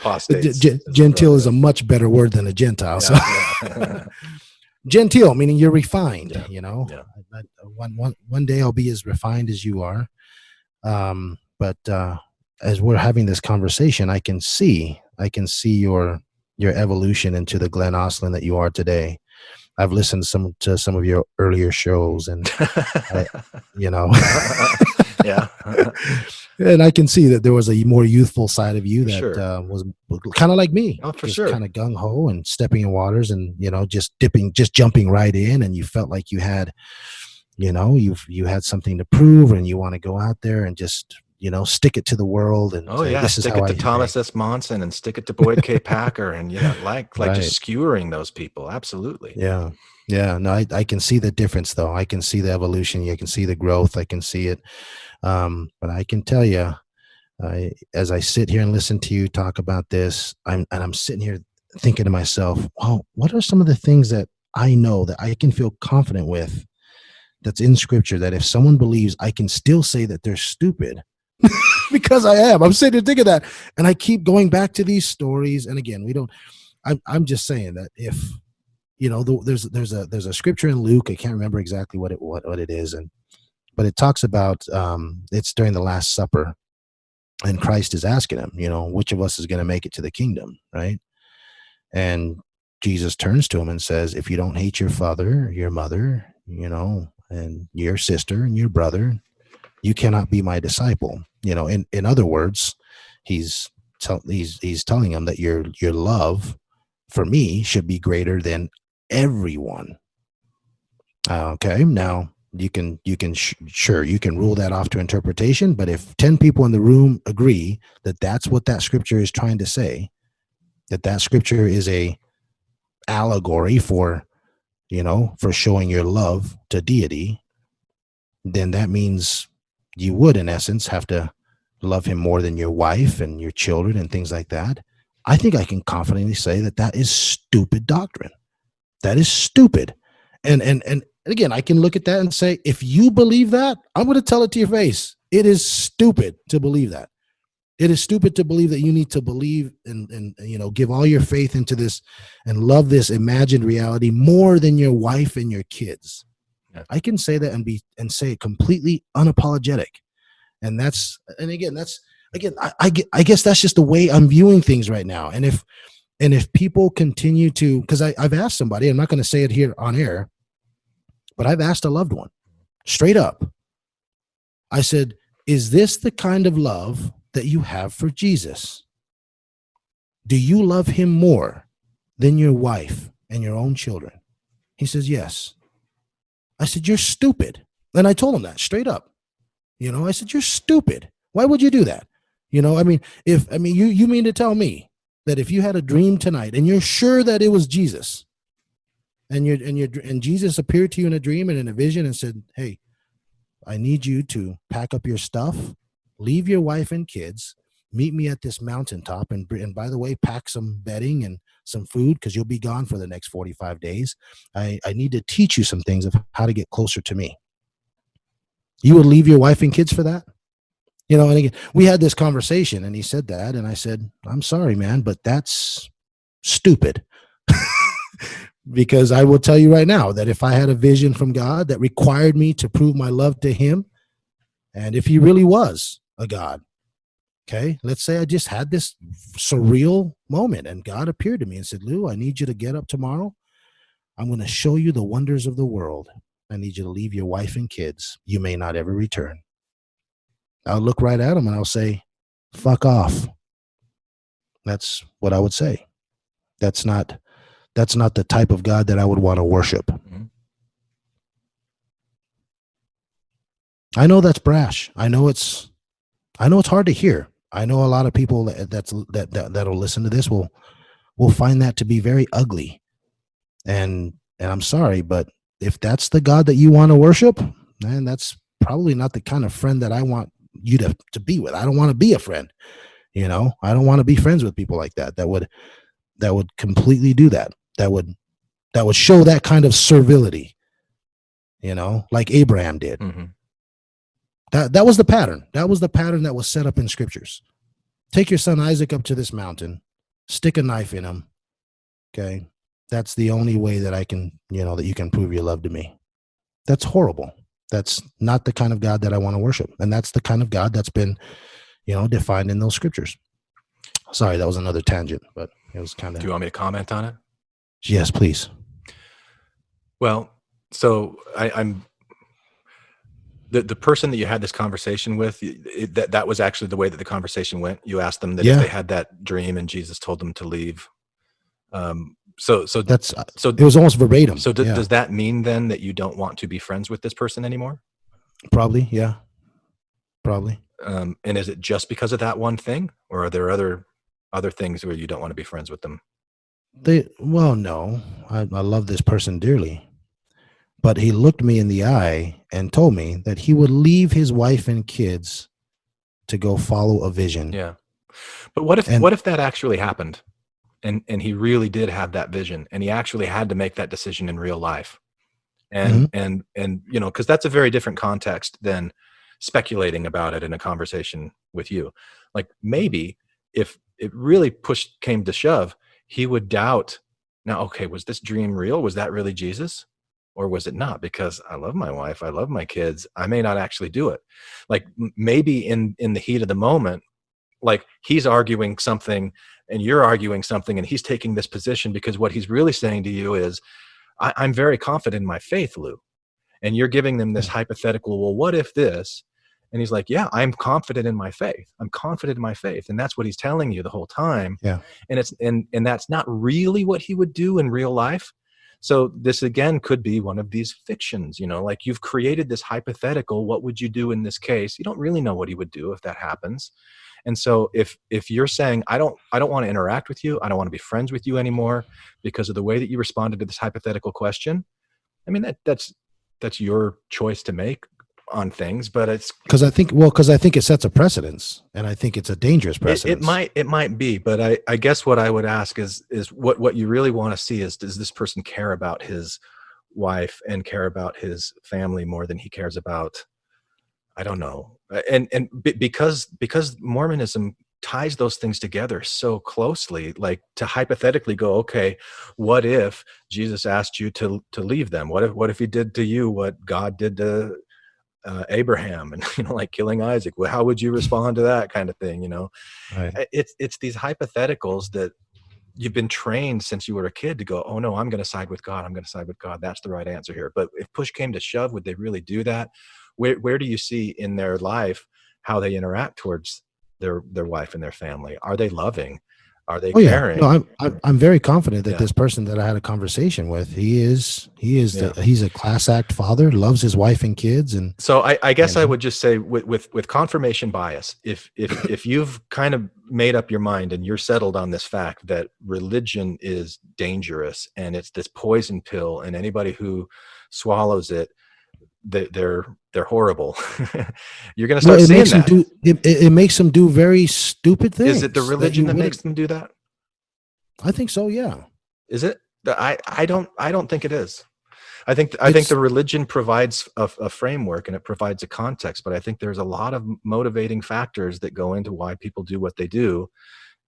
gentile is a much better word than a Gentile. Yeah. Gentile, meaning you're refined. Yeah. One day I'll be as refined as you are. But as we're having this conversation, I can see your evolution into the Glenn Ostlund that you are today. I've listened to some of your earlier shows, and yeah. And I can see that there was a more youthful side of you that was kind of like me. Oh, for just sure. Kind of gung ho and stepping in waters, and just jumping right in, and you felt like you had, you had something to prove, and you want to go out there and just stick it to the world. And this stick is how it to Thomas S. Monson and stick it to Boyd K. Packer, and like right. Just skewering those people. Absolutely. Yeah. No, I can see the difference, though. I can see the evolution. I can see the growth. I can see it. But I can tell you, as I sit here and listen to you talk about this, I'm sitting here thinking to myself, oh, what are some of the things that I know that I can feel confident with that's in Scripture, that if someone believes, I can still say that they're stupid? Because I am. I'm sitting here thinking that, and I keep going back to these stories. And again, I'm just saying that if there's a scripture in Luke, I can't remember exactly what it is, but it talks about it's during the Last Supper, and Christ is asking him, which of us is going to make it to the kingdom, right? And Jesus turns to him and says, if you don't hate your father, your mother, and your sister and your brother, you cannot be my disciple. In other words, he's telling him that your love for me should be greater than everyone. Okay, now you can rule that off to interpretation, but if 10 people in the room agree that that's what that scripture is trying to say, that scripture is a allegory for showing your love to deity, then that means you would, in essence, have to love him more than your wife and your children and things like that. I think I can confidently say that is stupid doctrine. That is stupid. And again, I can look at that and say, if you believe that, I'm going to tell it to your face. It is stupid to believe that. It is stupid to believe that you need to believe and give all your faith into this and love this imagined reality more than your wife and your kids. Yeah. I can say that and say it completely unapologetic. And I guess that's just the way I'm viewing things right now. And if people continue to, because I've asked somebody, I'm not going to say it here on air, but I've asked a loved one straight up. I said, is this the kind of love that you have for Jesus? Do you love him more than your wife and your own children? He says, yes. I said, you're stupid. And I told him that straight up. I said, you're stupid. Why would you do that? You mean to tell me that if you had a dream tonight and you're sure that it was Jesus, and Jesus appeared to you in a dream and in a vision and said, hey, I need you to pack up your stuff, leave your wife and kids, meet me at this mountaintop, and by the way, pack some bedding and some food because you'll be gone for the next 45 days. I need to teach you some things of how to get closer to me. You would leave your wife and kids for that? And again, we had this conversation and he said that, and I said, I'm sorry, man, but that's stupid. Because I will tell you right now that if I had a vision from God that required me to prove my love to him, and if he really was a God, okay, let's say I just had this surreal moment and God appeared to me and said, Lou, I need you to get up tomorrow. I'm going to show you the wonders of the world. I need you to leave your wife and kids. You may not ever return. I'll look right at him and I'll say, fuck off. That's what I would say. That's not the type of God that I would want to worship. Mm-hmm. I know that's brash. I know it's hard to hear. I know a lot of people that'll listen to this will find that to be very ugly. And I'm sorry, but if that's the God that you want to worship, then that's probably not the kind of friend that I want you to be with. I don't want to be a friend. I don't want to be friends with people like that would completely do that. That would show that kind of servility, like Abraham did. Mm-hmm. That was the pattern. That was the pattern that was set up in scriptures. Take your son Isaac up to this mountain, stick a knife in him. Okay. That's the only way that I can, that you can prove your love to me. That's horrible. That's not the kind of God that I want to worship. And that's the kind of God that's been, defined in those scriptures. Sorry, that was another tangent, but it was kind of. Do you want me to comment on it? Yes, please. Well, so I'm the person that you had this conversation with, that was actually the way that the conversation went. You asked them that if they had that dream and Jesus told them to leave. So it was almost verbatim. So does that mean then that you don't want to be friends with this person anymore? Probably. Yeah. Probably. And is it just because of that one thing, or are there other things where you don't want to be friends with them? No, I love this person dearly, but he looked me in the eye and told me that he would leave his wife and kids to go follow a vision. Yeah. But what if that actually happened and he really did have that vision and he actually had to make that decision in real life? And, mm-hmm. Cause that's a very different context than speculating about it in a conversation with you. Like maybe if it really came to shove, he would doubt, now, okay, was this dream real? Was that really Jesus? Or was it not? Because I love my wife, I love my kids, I may not actually do it. Like maybe in the heat of the moment, like he's arguing something and you're arguing something and he's taking this position because what he's really saying to you is, I'm very confident in my faith, Lou. And you're giving them this hypothetical, well, what if this? And he's like, yeah, I'm confident in my faith. I'm confident in my faith. And that's what he's telling you the whole time. Yeah. And it's and that's not really what he would do in real life. So this again could be one of these fictions, like you've created this hypothetical, what would you do in this case? You don't really know what he would do if that happens. And so if you're saying, I don't want to interact with you, I don't want to be friends with you anymore because of the way that you responded to this hypothetical question, I mean, that's your choice to make on things, but it's because I think it sets a precedence, and I think it's a dangerous precedence. It might be, but I guess what I would ask is what you really want to see is, does this person care about his wife and care about his family more than he cares about, I don't know, and because Mormonism ties those things together so closely, like to hypothetically go, okay, what if Jesus asked you to leave them? What if he did to you what God did to Abraham, and like killing Isaac? Well, how would you respond to that kind of thing? Right. It's these hypotheticals that you've been trained since you were a kid to go, oh no, I'm going to side with God. I'm going to side with God. That's the right answer here. But if push came to shove, would they really do that? Where do you see in their life how they interact towards their wife and their family? Are they loving? Are they caring? Yeah. No, I'm very confident that this person that I had a conversation with, he's a class act father, loves his wife and kids. And so I guess I would just say with confirmation bias, if you've kind of made up your mind and you're settled on this fact that religion is dangerous and it's this poison pill, and anybody who swallows it, they're horrible. You're going to start seeing that. It makes them do very stupid things. Is it the religion that makes them do that? I think so. Yeah. Is it? I don't think it is. I think the religion provides a framework and it provides a context, but I think there's a lot of motivating factors that go into why people do what they do.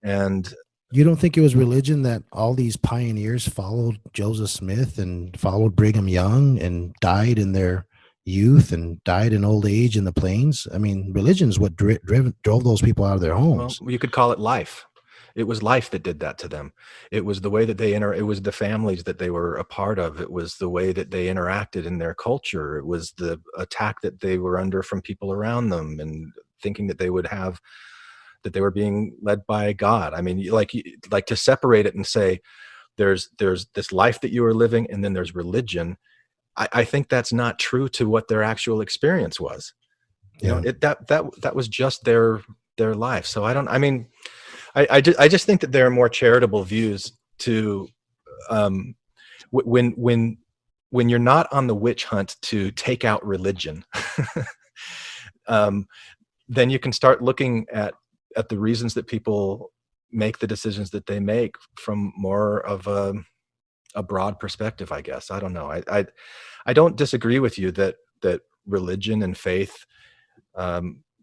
And you don't think it was religion that all these pioneers followed Joseph Smith and followed Brigham Young and died in their youth and died in old age in the plains? I mean, religion is what drove those people out of their homes. Well, you could call it life. It was life that did that to them. It was the way that it was the families that they were a part of. It was the way that they interacted in their culture. It was the attack that they were under from people around them and thinking that they were being led by God. I mean, like to separate it and say, there's this life that you are living and then there's religion. I think that's not true to what their actual experience was. You know, that was just their life. So I just think that there are more charitable views to when you're not on the witch hunt to take out religion, then you can start looking at the reasons that people make the decisions that they make from more of a broad perspective, I guess. I don't know. I don't disagree with you that religion and faith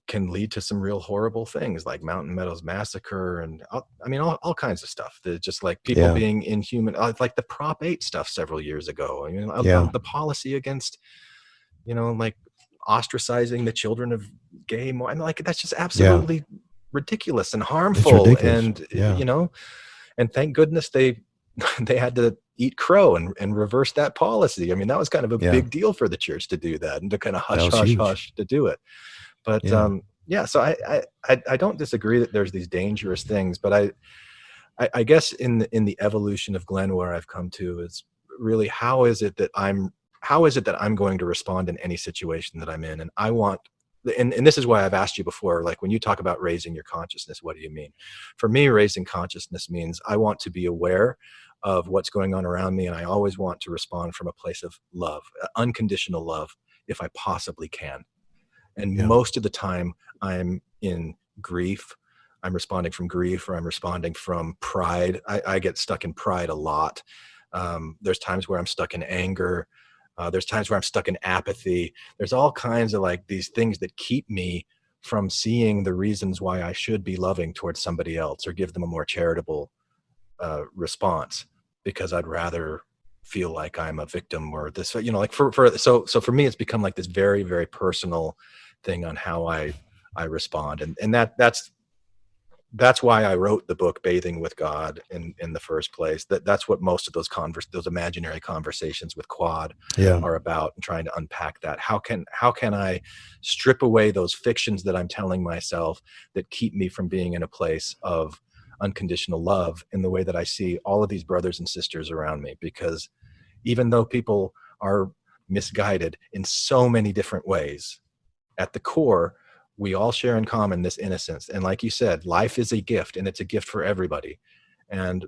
can lead to some real horrible things like Mountain Meadows Massacre and all kinds of stuff. That just like people being inhuman, like the Prop 8 stuff several years ago. I mean, the policy against, like ostracizing the children of gay. That's just absolutely ridiculous and harmful. And and thank goodness they had to eat crow and reverse that policy. I mean, that was kind of a big deal for the church to do that and to kind of hush to do it. But so I don't disagree that there's these dangerous things, but I guess in the evolution of Glenn, where I've come to is really how is it that I'm going to respond in any situation that I'm in? And I want, and this is why I've asked you before, like when you talk about raising your consciousness, what do you mean? For me, raising consciousness means I want to be aware of what's going on around me, and I always want to respond from a place of love, unconditional love, if I possibly can. And most of the time I'm in grief. I'm responding from grief, or I'm responding from pride. I get stuck in pride a lot. There's times where I'm stuck in anger. There's times where I'm stuck in apathy. There's all kinds of like these things that keep me from seeing the reasons why I should be loving towards somebody else or give them a more charitable response, because I'd rather feel like I'm a victim or this, so for me, it's become like this very, very personal thing on how I respond. And that's why I wrote the book Bathing with God in the first place. That's what most of those imaginary conversations with Quad are about, and trying to unpack that. How can I strip away those fictions that I'm telling myself that keep me from being in a place of unconditional love in the way that I see all of these brothers and sisters around me? Because even though people are misguided in so many different ways, at the core, we all share in common this innocence. And like you said, life is a gift, and it's a gift for everybody. And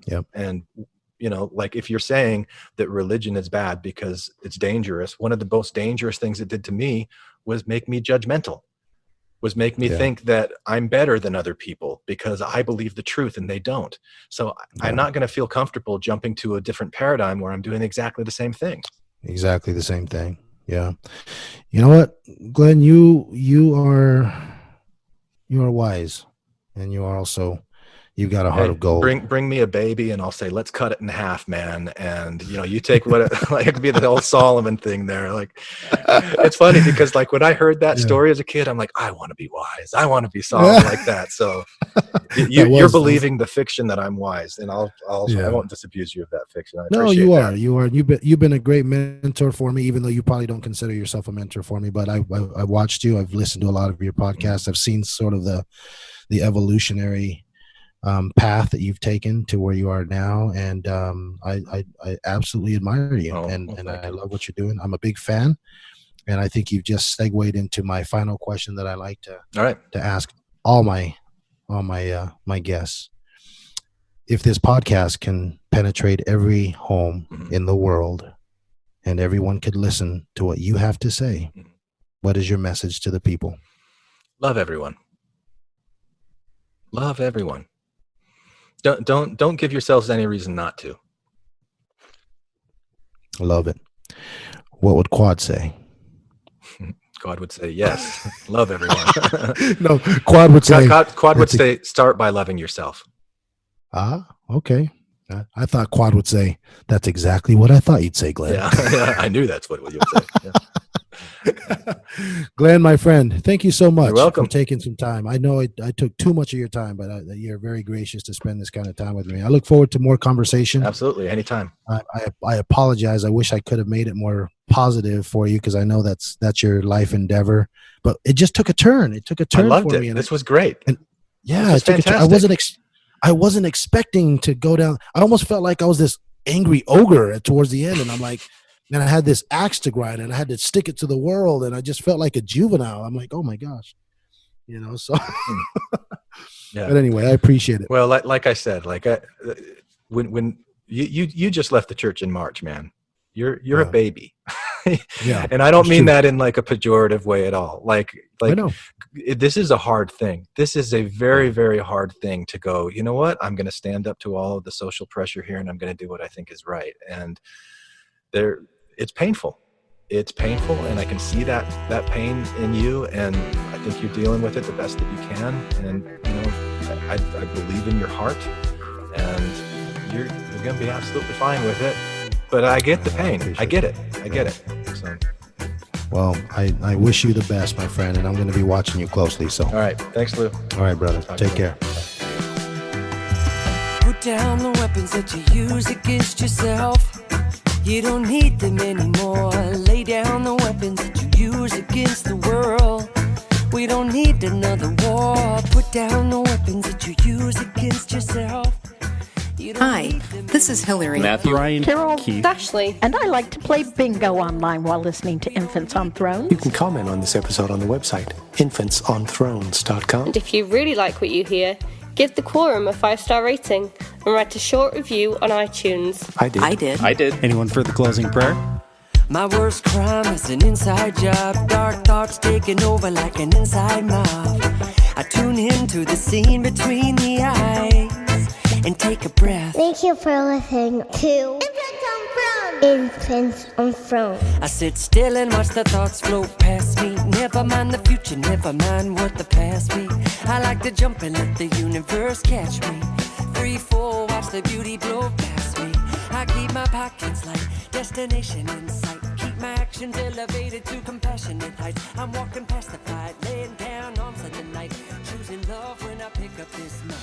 like if you're saying that religion is bad because it's dangerous, one of the most dangerous things it did to me was make me judgmental, was make me think that I'm better than other people because I believe the truth and they don't. So I'm not going to feel comfortable jumping to a different paradigm where I'm doing exactly the same thing. Exactly the same thing. Yeah. You know what, Glenn, you are wise, and you are also, you've got a heart of gold. Bring me a baby and I'll say, let's cut it in half, man. And you take what like it could be the old Solomon thing there. Like, it's funny because like when I heard that story as a kid, I'm like, I want to be wise. I want to be Solomon like that. So you're believing the fiction that I'm wise, and I won't disabuse you of that fiction. You are. You've been a great mentor for me, even though you probably don't consider yourself a mentor for me, but I watched you. I've listened to a lot of your podcasts. I've seen sort of the evolutionary path that you've taken to where you are now, and I absolutely admire you, and I love what you're doing. I'm a big fan, and I think you've just segued into my final question that I like to ask all my guests. If this podcast can penetrate every home in the world, and everyone could listen to what you have to say, what is your message to the people? Love everyone. Love everyone. Don't give yourselves any reason not to. Love it. what would Quad say? God would say, yes, love everyone. No, Quad would say. Quad would say, start by loving yourself. Okay. I thought Quad would say, that's exactly what I thought you'd say, Glenn. Yeah, I knew that's what you would say. Yeah. Glenn, my friend, thank you so much welcome. for taking some time. I know I took too much of your time, but you're very gracious to spend this kind of time with me. I look forward to more conversation. Absolutely, anytime. I apologize. I wish I could have made it more positive for you, because I know that's your life endeavor. But it just took a turn. It took a turn. I loved for it. me. This was great. And yeah, it took a turn. I wasn't expecting to go down. I almost felt like I was this angry ogre towards the end, and I'm like, man, I had this axe to grind, and I had to stick it to the world, and I just felt like a juvenile. I'm like, oh my gosh, So, yeah. But anyway, I appreciate it. Well, like I said, when you just left the church in March, man, you're a baby. Yeah, and I don't mean that in like a pejorative way at all. Like I know. This is a hard thing. This is a very, very hard thing to go, you know what? I'm going to stand up to all of the social pressure here, and I'm going to do what I think is right. And it's painful. It's painful, and I can see that pain in you, and I think you're dealing with it the best that you can. And I believe in your heart, and you're going to be absolutely fine with it. But I get the pain. I get it. So, well, I wish you the best, my friend, and I'm going to be watching you closely. So, all right, thanks, Lou. All right, brother. Take care. Put down the weapons that you use against yourself. You don't need them anymore. Lay down the weapons that you use against the world. We don't need another war. Put down the weapons that you use against yourself. Hi, this is Hillary. Matthew, Ryan, Carol, Keith, Ashley, and I like to play bingo online while listening to Infants on Thrones. You can comment on this episode on the website, infantsonthrones.com. And if you really like what you hear, give the Quorum a 5-star rating and write a short review on iTunes. I did. Anyone for the closing prayer? My worst crime is an inside job. Dark thoughts taking over like an inside mob. I tune into the scene between the eyes and take a breath. Thank you for listening to Infants on Thrones. I sit still and watch the thoughts float past me. Never mind the future, never mind what the past be. I like to jump and let the universe catch me. Free fall, watch the beauty blow past me. I keep my pockets light, destination in sight. Keep my actions elevated to compassionate heights. I'm walking past the fight, laying down on Sunday night. Choosing love when I pick up this mic.